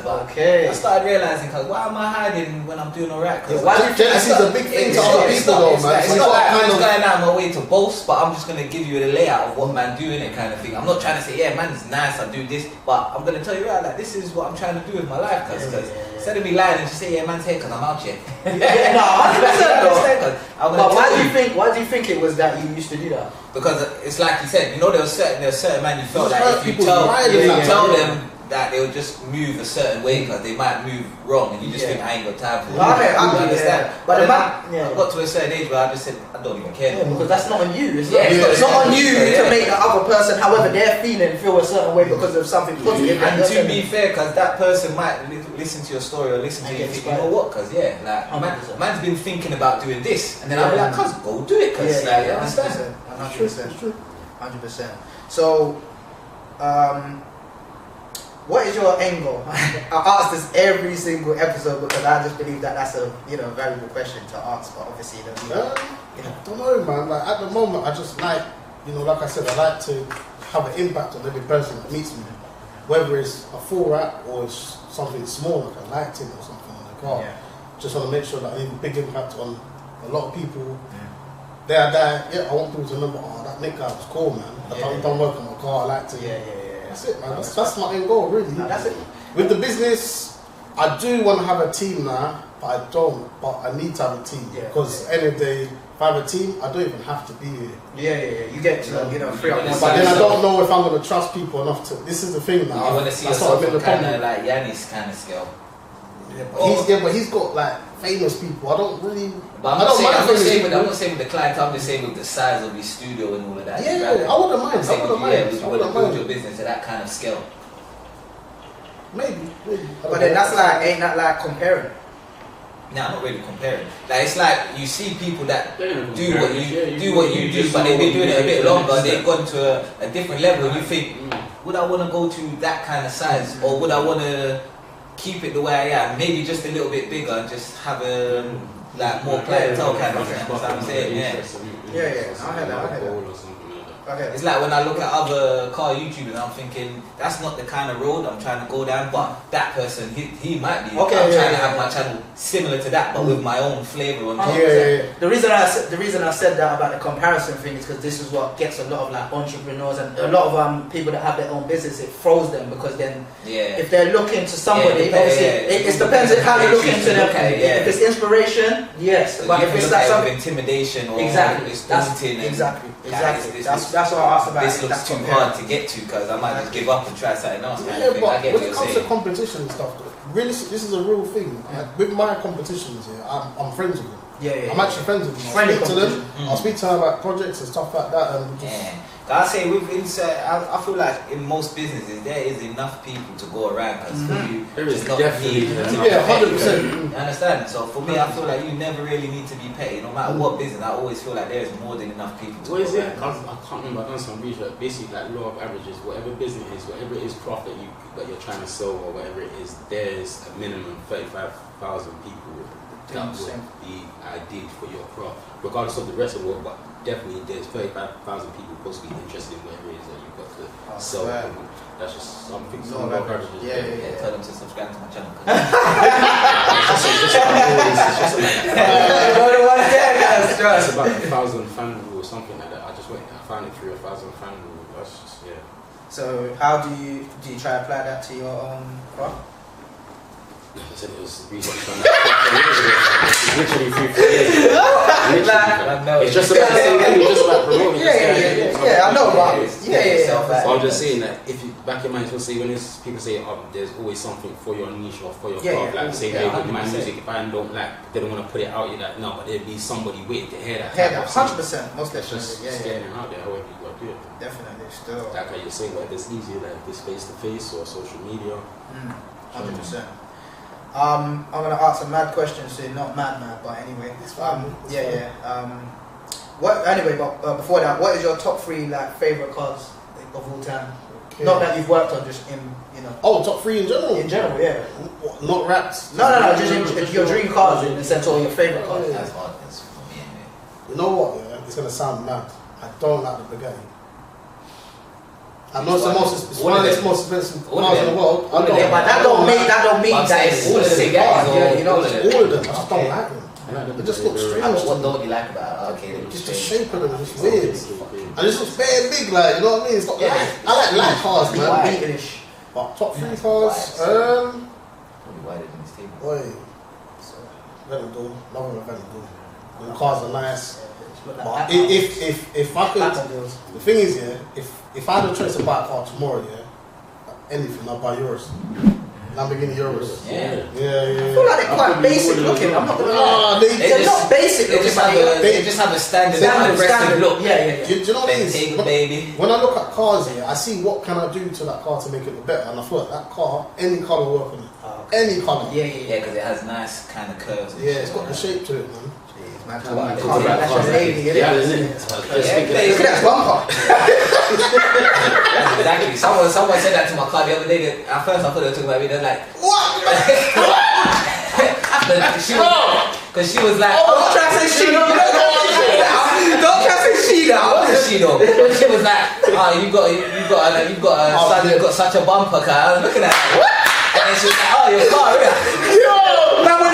started realizing, why am I hiding when I'm doing alright? Jealousy is a big thing to other people though, man. It's not like I'm going out of my way to boast, but I'm just going to give you the layout of what man doing it kind of thing. I'm not trying to say, man is nice, I do this, but I'm going to tell you right, like, this is what I'm trying to do with my life, because instead of me lying and just say, man's here because I'm out here. No, 100%. But why do you think it was that you used to do that? Because it's like you said, you know, there was certain man you felt like if you tell them that they'll just move a certain way because they might move wrong, and you just think I ain't got time for it. I understand. But I got to a certain age where I just said I don't even care. Because that's not on you. It's not on you to make the other person, however they're feeling, feel a certain way because of something positive. And to be fair, because that person might listen to your story or listen to you, you know what? Because man's been thinking about doing this, and then I'll be like, cuz go do it, cuz you understand. 100%. So, what is your end goal? I ask this every single episode because I just believe that that's a valuable question to ask. But obviously, I don't know, man. Like at the moment, I just like, like I said, I like to have an impact on every person that meets me, whether it's a full wrap or it's something small like a lighting or something on the car. Just want to make sure that I leave a big impact on a lot of people. I want people to remember, that Nick guy was cool, man. I've done work on my car, I like to. That's it, man. That's my end goal, really. That's it. With the business, I do want to have a team now, but I don't. But I need to have a team because at the end of the day, if I have a team, I don't even have to be here. You get to free up. But then I don't know if I'm going to trust people enough to. This is the thing now. You want to see yourself kind of like Yanni's kind of scale. But he's got like famous people. I don't really. But I'm not saying with the client. I'm just saying with the size of your studio and all of that. I wouldn't mind. I wouldn't mind. Build your business to that kind of scale. Maybe. But then ain't that like comparing? No, I'm not really comparing. Like it's like you see people that do what you do, but they've been doing it a bit longer. They've gone to a different level. And you think, would I want to go to that kind of size, or would I want to keep it the way I am, maybe just a little bit bigger, and just have a more clientele kind of thing. That's what I'm saying. I heard that. It's like when I look at other car YouTubers, I'm thinking that's not the kind of road I'm trying to go down. But that person, he might be. I'm trying to have my channel similar to that, but with my own flavour on top. The reason I said that about the comparison thing is because this is what gets a lot of like entrepreneurs and a lot of people that have their own business. It throws them because then if they're looking to somebody, it depends on how you look into them. If it's inspiration, yes, but if it's like something intimidation or it's daunting, exactly. That's what I asked about. This looks too hard to get to because I might just give up and try something else. But when it comes to competition and stuff, really, this is a real thing. Like, with my competitions here, I'm friends with them. I'm actually friends with them. I'll speak to them. I'll speak to them about projects and stuff like that. And I say I feel like in most businesses there is enough people to go around because there is definitely 100%. Understand? So for me, I feel like you never really need to be petty. No matter what business, I always feel like there is more than enough people to what is go it? around. I can't remember. I've done some research. Basically, like law of averages. Whatever business is, whatever it is profit that you're trying to sell or whatever it is, there's a minimum 35,000 people that would be ideal for your craft, regardless of the rest of the world. But definitely, there's 35,000 people possibly interested in whatever it is that you've got to sell. That's just something. Some law of averages. Yeah. Tell them to subscribe to my channel. It's about 1,000 fan rule or something like that. I found it through 1,000 fan rule. That's just So how do you try to apply that to your own craft? I said it was research on that. Literally 3-4 years ago. It's just about the same thing. It's just about promoting. I know about it. So I'm just saying that if you back your mind, say when people say there's always something for your niche or for your craft. Like say with my music, if I don't like, they don't want to put it out. You're like, no, but there'd be somebody waiting to hear that. 100%. Most definitely. Just getting it out there, however you got to do it. Definitely. Still. Like how you're saying, whether it's easier like this face to face or social media. 100%. I'm gonna ask a mad question, so not mad, but anyway. But before that, what is your top 3 like favorite cars of all time? Okay. Not that you've worked on, just in Oh, top 3 in general. In general, yeah. What, not raps. No. Just your dream cars in the sense, or your favorite cars. That's hard. That's for me anyway. You know what? Yeah, it's gonna sound mad. I don't like the Bugatti. I know it's one of the most expensive cars in the world. But that don't mean that it's all the same cars. All of them. I just don't like them. They just look strange. What don't you like about it? Okay, just the shape of them is just weird. And it's just very big, like, you know what I mean? It's not I like light cars, man. But top 3 cars, boy, Venador, love a Venador. The cars are nice. But if I could, the thing is, if I had a choice to buy a car tomorrow, anything, I'll buy yours. Lamborghini Euros. Yeah. I feel like they're quite basic looking. I'm not gonna lie. They're not basic. They just have a standard look. Yeah. Do you know what it is? Baby. When I look at cars here, I see what can I do to that car to make it look better, and I feel like that car, any colour will work on it. Any colour. Yeah, because it has nice kind of curves. Yeah, it's got the shape to it, man. That's your lady, look at that bumper. Exactly. Someone said that to my car the other day. At first I thought they were talking about me. They're like, what? Because she was like, don't try to say she. Don't try to say she now. What is she though? She was like, you've got such a bumper car. I was looking at her. What? And then she was like, your car, yo, man,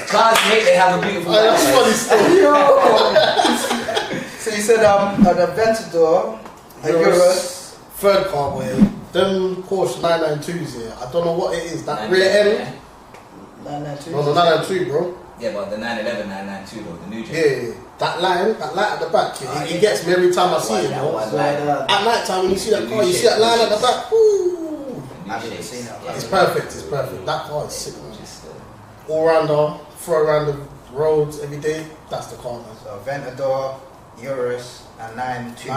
cars make they have a beautiful life. That's funny stuff. So you said an Aventador, a Urus. Third car, boy. Them Porsche 992s here. I don't know what it is. That rear end. 992. No, the 993, bro. Yeah, but the 911, 992 though, the new gen. Yeah. That light at the back, it gets me every time I see it, bro. At night time when you see that car, you see that line at the back. Ooh. It's perfect. It's perfect. That car is sick, man. All rounder, throw around the roads every day. That's the car, man. So Aventador, Urus, and 992.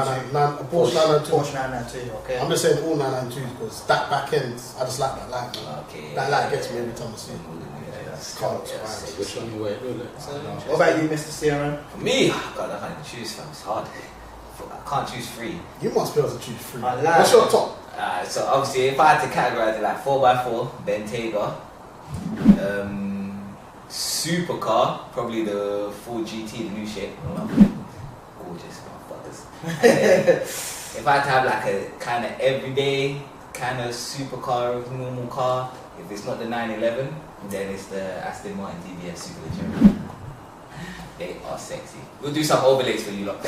Porsche 992. Porsche 992. Okay. I'm just saying all 992s because that back end, I just like that light. Okay. That light gets me every time I see it. Which one you wear? What about you, Mr. CRM? For me, God, I can't even choose, fam. It's hard. I can't choose 3. You must be able to choose 3. Like what's your top? So obviously, if I had to categorize it like 4x4, Bentayga, supercar, probably the Ford GT, the new shape. Gorgeous motherfuckers. If I had to have like a kind of everyday kind of supercar, normal car, if it's not the 911, then it's the Aston Martin DBS Superleggera. They are sexy. We'll do some overlays for you lot.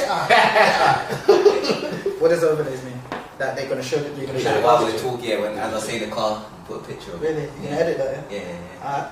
What does overlays mean? That they're gonna show the while we talk, when as I say the car, put a picture of it. Really? You can edit that, yeah?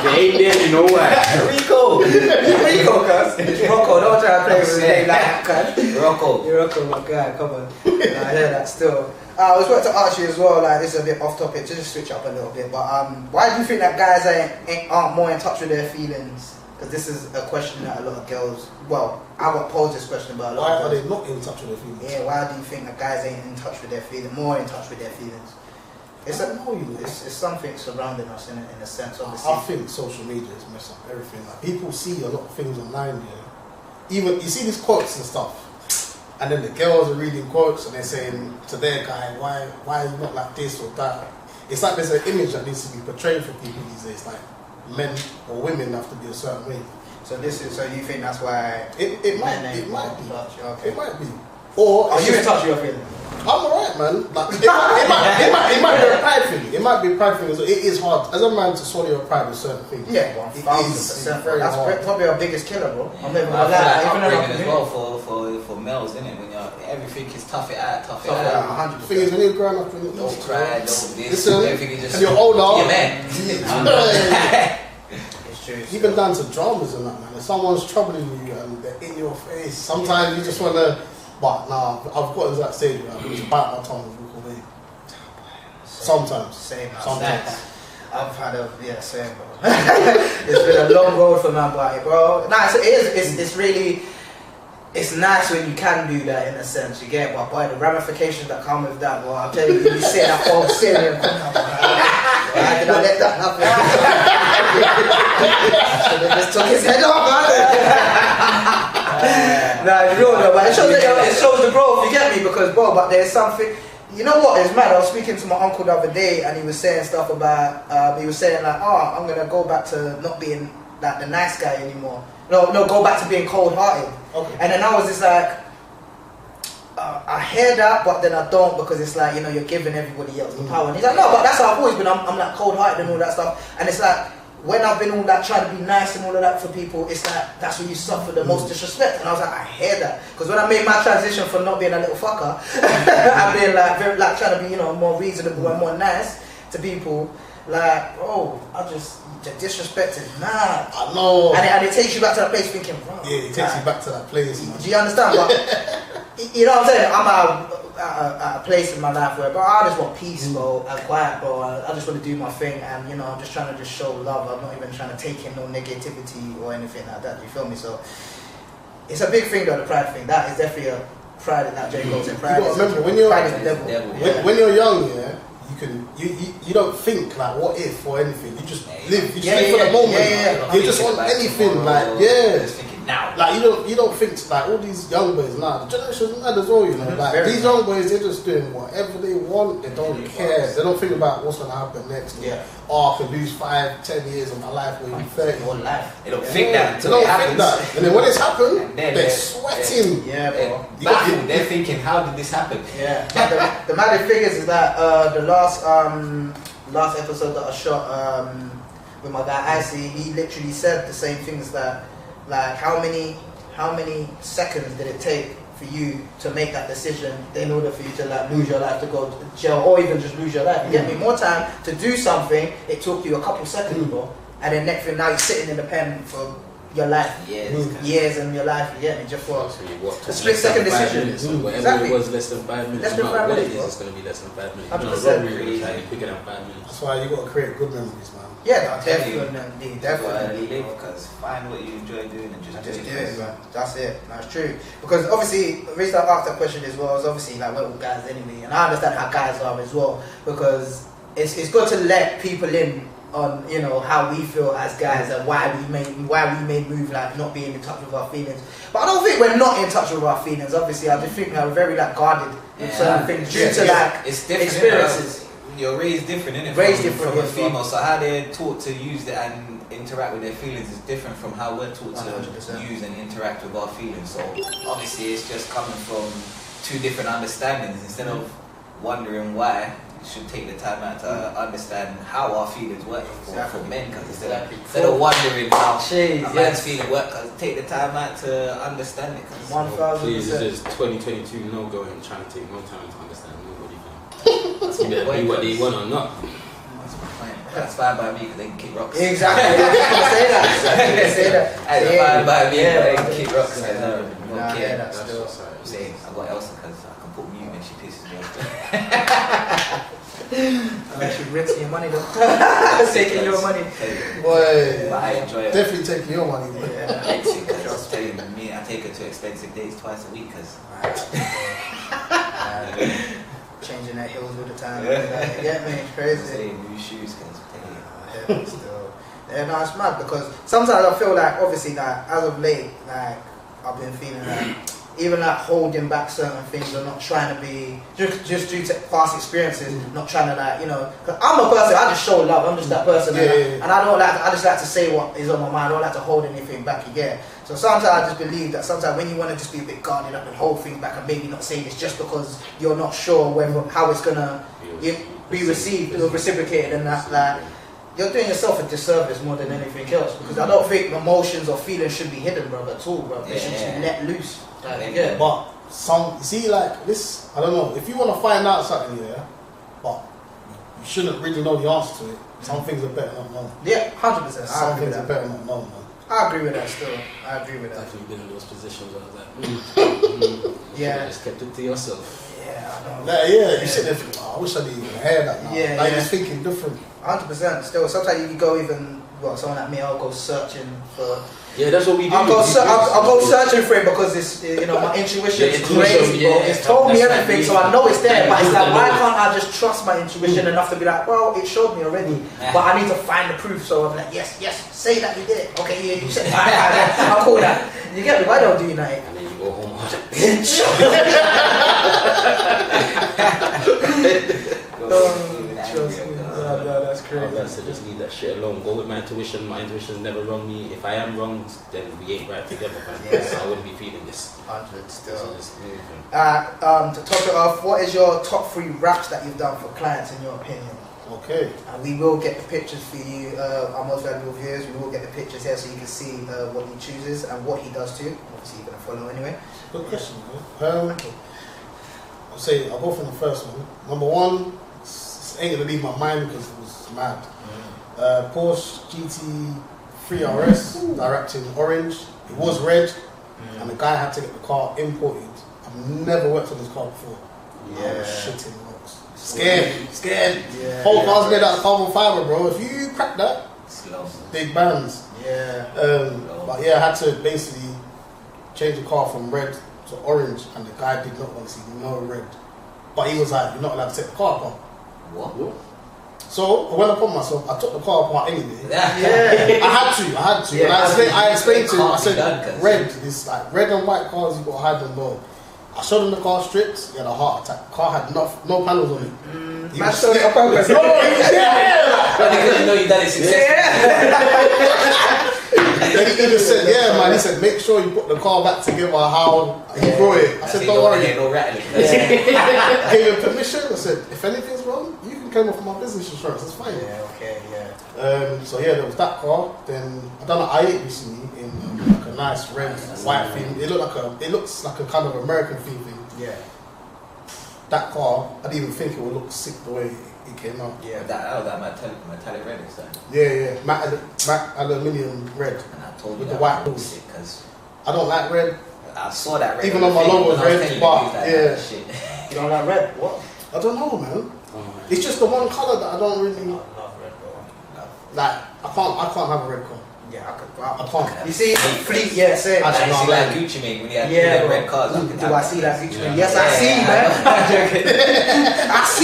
They ain't there, you know what? Rico! Rico, cuz. It's Rocco. Don't try to play with his name like that, cuz. Rocco. You're Rocco, my guy. Come on. I hear that still. I was wanting to ask you as well, like this is a bit off topic, to just switch up a little bit, but why do you think that guys aren't more in touch with their feelings? Because this is a question that a lot of girls, well, I got posed this question, but a lot why of are girls, they not in touch with their feelings? yeah, why do you think that guys ain't in touch with their feelings, more in touch with their feelings? It's something surrounding us in a sense, obviously. I think social media has messed up everything. Like, people see a lot of things online, Even you see these quotes and stuff, and then the girls are reading quotes and they're saying to their guy, why are you not like this or that? It's like there's an image that needs to be portrayed for people these days. Like men or women have to be a certain way. So you think that's why it might be. Okay. It might be. Or are you in touch with your feelings? I'm alright, man. Like, it might be a pride thing. It might be a pride thing. It is hard as a man to swallow your pride with certain things. Yeah, 1,000%. That's probably our biggest killer, bro. I'm never gonna lie. Even Upbringing as well for males, isn't it? When everything is tough it out. tough it out. The thing is, when you're growing up, don't cry, don't this. Listen, everything is just. and you're older. Yeah, man. It's true. Even down to dramas and that, man. If someone's troubling you and they're in your face, sometimes you just want to. But nah, I've gotten to that stage where I just bite my tongue and walk away. Sometimes. Sometimes. I've had same, bro. It's been a long road for my body, bro. Nah, it's really, it's nice when you can do that in a sense, you get it, but boy, the ramifications that come with that, bro, I'll tell you, you sit at home, sitting and come out, why did I let that happen? Should have just took his head off, man. Nah, it's real though, but it shows the growth, you get me? Because, bro, but there's something, you know what, it's mad, I was speaking to my uncle the other day and he was saying stuff about, he was saying like, I'm going to go back to not being like the nice guy anymore. No, go back to being cold-hearted. Okay. And then I was just like, I hear that, but then I don't, because it's like, you're giving everybody else the power. And he's like, no, but that's how I've always been, I'm like cold-hearted and all that stuff. And it's like, when I've been all that trying to be nice and all of that for people, it's like that's when you suffer the most disrespect. And I was like, I hear that, because when I made my transition from not being a little fucker and being like very like trying to be more reasonable and more nice to people, like bro, the disrespect is mad. I know. And it takes you back to that place thinking, bro. Yeah, it takes you back to that place. Man. Do you understand? But you know what I'm saying? I'm at a place in my life where, bro, I just want peace, bro, and quiet, bro. I just want to do my thing, and I'm just trying to just show love. I'm not even trying to take in no negativity or anything like that. You feel me? So it's a big thing, though. The pride thing. That is definitely a pride that J. Cole said. Pride. You gotta remember when you're pride is the devil. When you're young, you don't think like what if or anything. You just live. You just live for the moment. You just want anything now. Like you don't think like all these young boys now. The generation's mad as well, Like these young boys, they're just doing whatever they want. They don't care. They don't think about what's gonna happen next. I can lose 5-10 years of my life when I'm 30. One life. They don't think that until it happens. And then when it's happened, they're sweating. Bro. They're thinking, how did this happen? Yeah. The maddest thing is that the last episode that I shot with my guy Icy, he literally said the same things that. Like how many seconds did it take for you to make that decision in order for you to like lose your life, to go to jail, or even just lose your life? You get me? More time to do something, it took you a couple seconds, bro. And then next thing, now you're sitting in the pen for your life, years in your life. You get me? Just for a split-second decision. Whatever it was, less than 5 minutes. Less than 5 minutes. It's going to be less than 5 minutes. 100%. Quicker than 5 minutes. That's why you got to create good memories, man. Yeah, definitely. Because find what you enjoy doing and just do it, man. That's it. That's true. Because obviously, the reason I asked that question as well is obviously like we're all guys anyway, and I understand how guys are as well. Because it's good to let people in on how we feel as guys and why we may move like not being in touch with our feelings. But I don't think we're not in touch with our feelings. Obviously, I just think we're very like guarded with certain things due to like experiences. You're raised different, innit? Raised different from a female, so how they're taught to use it and interact with their feelings is different from how we're taught to 100%. use and interact with our feelings. So obviously, it's just coming from two different understandings. Instead of wondering why, you should take the time out to understand how our feelings work for men. Because instead of wondering how a man's feeling work, take the time out to understand it. 1,000%. Please, this is 2022 no go and trying to take no time to understand nobody. Be what they want or not. That's fine by me because they can kick rocks. Exactly. I was gonna say that. That's fine by me, Yeah, but they can kick rocks. Nah, yeah, that's still. I'm saying I got Elsa because I can put mute and she pisses me off. She rinsing your money though. Taking your money. Boy, But I enjoy it. definitely taking your money. Man. Yeah. I tell you, me, I take her to expensive dates twice a week because. Changing their heels all the time. Yeah, man, it's crazy. Saying new shoes because. Yeah, still. Yeah, no, it's mad because sometimes I feel like, obviously, that as of late, like I've been feeling like even like holding back certain things or not trying to be just due to past experiences, not trying to like, you know, cause I'm a person, I just show love, I'm just that person, and I don't like, I just like to say what is on my mind, I don't like to hold anything back again. So sometimes I just believe that sometimes when you want to just be a bit guarded up and hold things back and maybe not say this just because you're not sure whether how it's gonna be received or reciprocated, and that's like you're doing yourself a disservice more than anything else, because I don't think emotions or feelings should be hidden, bro, at all, bro. They should just be let loose. Like, But some, you see, like this, I don't know. If you want to find out something, but you shouldn't really know the answer to it. Some things are better not known. Yeah, 100%. Some things are better not known, man. I agree with that still. I agree with that. I've been in those positions where I was like, Yeah. just kept it to yourself. Yeah, I know. Like, yeah, you sit there thinking, oh, I wish I didn't even hear that now. Yeah, like, yeah. just thinking different. 100% still. Sometimes you go even, well, someone like me, I'll go searching for. Yeah, that's what we do. I'll go searching for it because it's, you know, my intuition is crazy, bro. It's told me everything, so I know it's there. But it's like, why can't I just trust my intuition enough to be like, well, it showed me already, but I need to find the proof. So I'm like, yes, say that you did it. Okay, yeah, you said it. I'll call that. You get me? Why don't do you like? And then you go home hard. That's crazy. So just leave that shit alone. Go with my intuition. My intuition's never wrong me. If I am wrong, then we ain't right together. Yeah. So I wouldn't be feeling this. 100 still. So just move. To top it off, what is your top 3 raps that you've done for clients in your opinion? Okay. And we will get the pictures for you, our most valuable viewers. We will get the pictures here so you can see what he chooses and what he does too. Obviously, you're going to follow anyway. Good question, man. I'll say, I'll go from the first one. Number 1, it ain't going to leave my mind because it was mad. Porsche GT 3RS, directed in orange. It was red, and the guy had to get the car imported. I've never worked on this car before. I was shitting rocks. Scared. Yeah. Whole car's made out of carbon fiber, bro. If you crack that, big bands. Yeah. But yeah, I had to basically change the car from red to orange, and the guy did not want to see no red. But he was like, you're not allowed to take the car apart. What? So I went upon myself, I took the car apart anyway. Yeah. I had to. Yeah, And I explained to him, I said, done, red, it's like red and white cars, you got to hide them low. I showed him the car stripped, he had a heart attack. The car had no panels on it. Man showed it on purpose. No, he was But because you know you done it successfully. Then he just said, yeah, man. He said, make sure you put the car back together how you brought it. I said, don't worry. No rattling. I gave him permission. I said, if anything's wrong, you can claim off my business insurance. It's fine. Yeah, okay, yeah. So yeah, there was that car. Then I done an i8 recently in like a nice red, white theme. It looks like a kind of American theme thing. Yeah. That car, I didn't even think it would look sick the way it came out. Yeah, that metallic red is that. Yeah. Matte aluminium red. And I told you With that the white was balls. sick because I don't like red. I saw that red. Even on though my the logo thing, was and I was red, telling you but, that yeah. shit. You don't like red? What? I don't know, man. Oh, It's just the one colour that I don't really I love red, bro. like. I can't have a red car. Yeah, I I can't. You see, Fleet, yeah, same. I Actually, see no, like man. Gucci made when he had Yeah, red cars. Do I see that Gucci? Yeah. Yes, I see, man. I see,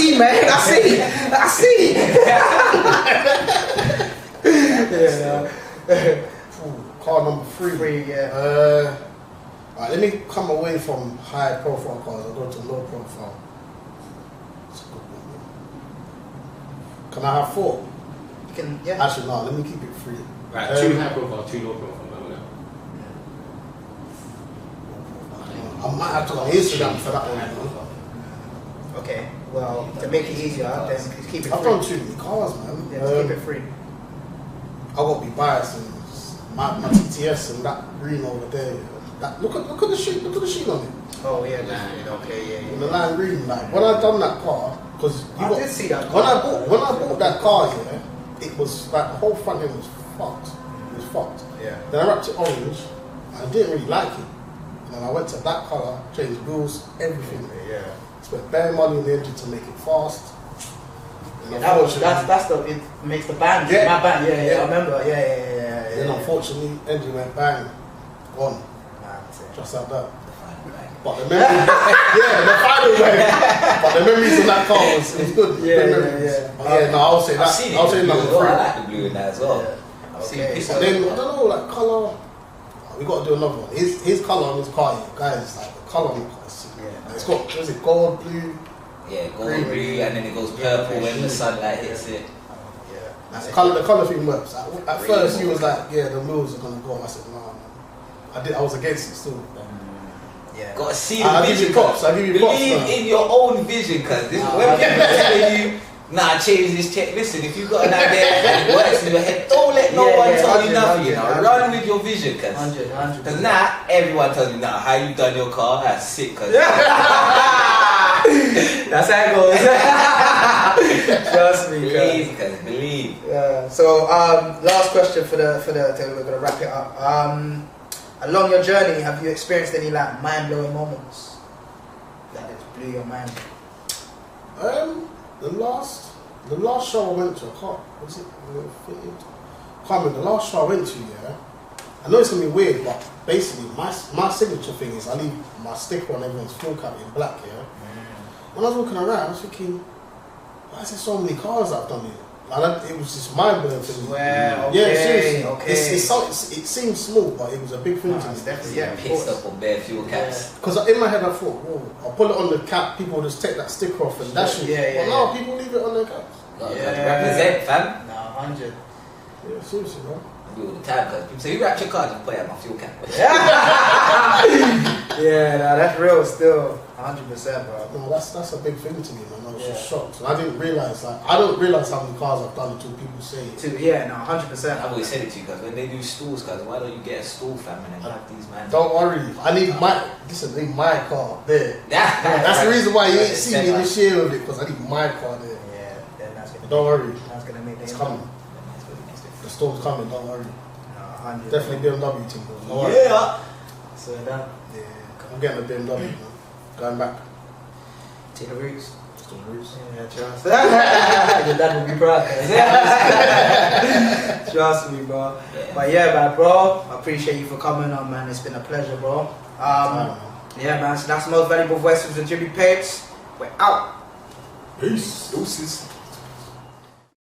man. Car number 3. Yeah. Alright, let me come away from high profile cars. I'll go to low profile. That's a good one. Can I have 4? You can, yeah. Actually, no. Let me keep it 3. Right, 2 high profile, 2 low profile. I might have to go on Instagram for that one. Okay. Well, to make it easier, then just keep it I've free. done too many cars, man. Yeah, just keep it free. I won't be biased. And my TTS and that green over there. Look at the sheen on it. Oh yeah, definitely. Okay, yeah. The lime green, like when I done that car, because I did see that when car. I bought that car, yeah, it was like the whole front end was fucked. It was fucked. Yeah. Then I wrapped it orange. I didn't really like it. And then I went to that colour, changed wheels, everything. Yeah. Spent bare money on the engine to make it fast. Yeah, that's the it makes the bang. Yeah. My bang. Yeah. I remember. Yeah. Then unfortunately, engine went bang, gone. Nah, Just like that. But the memories, the final way. But the memories of that car was good. Yeah. But yeah, no, I'll say that. I'll say number 3. I like the blue in that as well. Okay. So then I don't know, like colour. We got to do another one. His colour on his car, guys, like the colour on the car. Yeah. It's got, what is it, gold, blue? Yeah, gold, blue, and then it goes purple when the sunlight hits it. Yeah. The colour thing works. At first, he was like, yeah, the wheels are gonna go. I said, no. I was against it still. Yeah. Gotta see the I vision. give you props. Believe in your own vision, cause when people are telling you, nah, change this, check. Listen, if you've got an idea that works in your head, don't let no one tell you nothing. You know, run with your vision, cause 100. Cause now everyone tells you, nah, how you done your car? That's sick, cause that's how it goes. Trust me, believe. Yeah. So last question for the we're gonna wrap it up. Along your journey, have you experienced any like mind-blowing moments that just blew your mind? The last show I went to, I can't remember the last show I went to, yeah. I know it's gonna be weird, but basically my signature thing is I leave my sticker on everyone's fuel cap in black, yeah. When I was walking around, I was thinking, why is there so many cars I've done here? Like, it was just mind blowing to me. Well, yeah, seriously. Okay. It seems small, but it was a big thing to me. Definitely, Pissed up on bare fuel caps. Because in my head I thought, whoa, I'll pull it on the cap, people will just take that sticker off and dash it. But no, people leave it on their caps. Represent, fam. No, 100. Yeah, seriously, man. I do all the time, because people say, you wrapped your car, just put it on my fuel cap. Yeah, no, that's real still. 100%, bro. No, that's a big thing to me, man. I was just shocked. And I didn't realise, I don't realise how many cars I've done until people say it. 100%. I've always said it to you, because when they do stalls, guys, why don't you get a stall, fam, and then have these man? Don't worry, I need my car there. That's the reason why you ain't seen me this year with it, because I need my car there. Yeah, then that's gonna don't worry. That's gonna make it's coming. The storm's coming, don't worry. No, 100. Definitely BMW team, bro. Yeah. So that. Yeah, I'm getting a BMW, man. Going back. Take the roots. Still the roots. Yeah, trust. Your dad will be proud. Trust me, bro. Yeah. But yeah, man, bro, I appreciate you for coming on, man. It's been a pleasure, bro. Yeah, man. So that's the most valuable voices of Jimmy Papez. We're out. Peace. Deuces.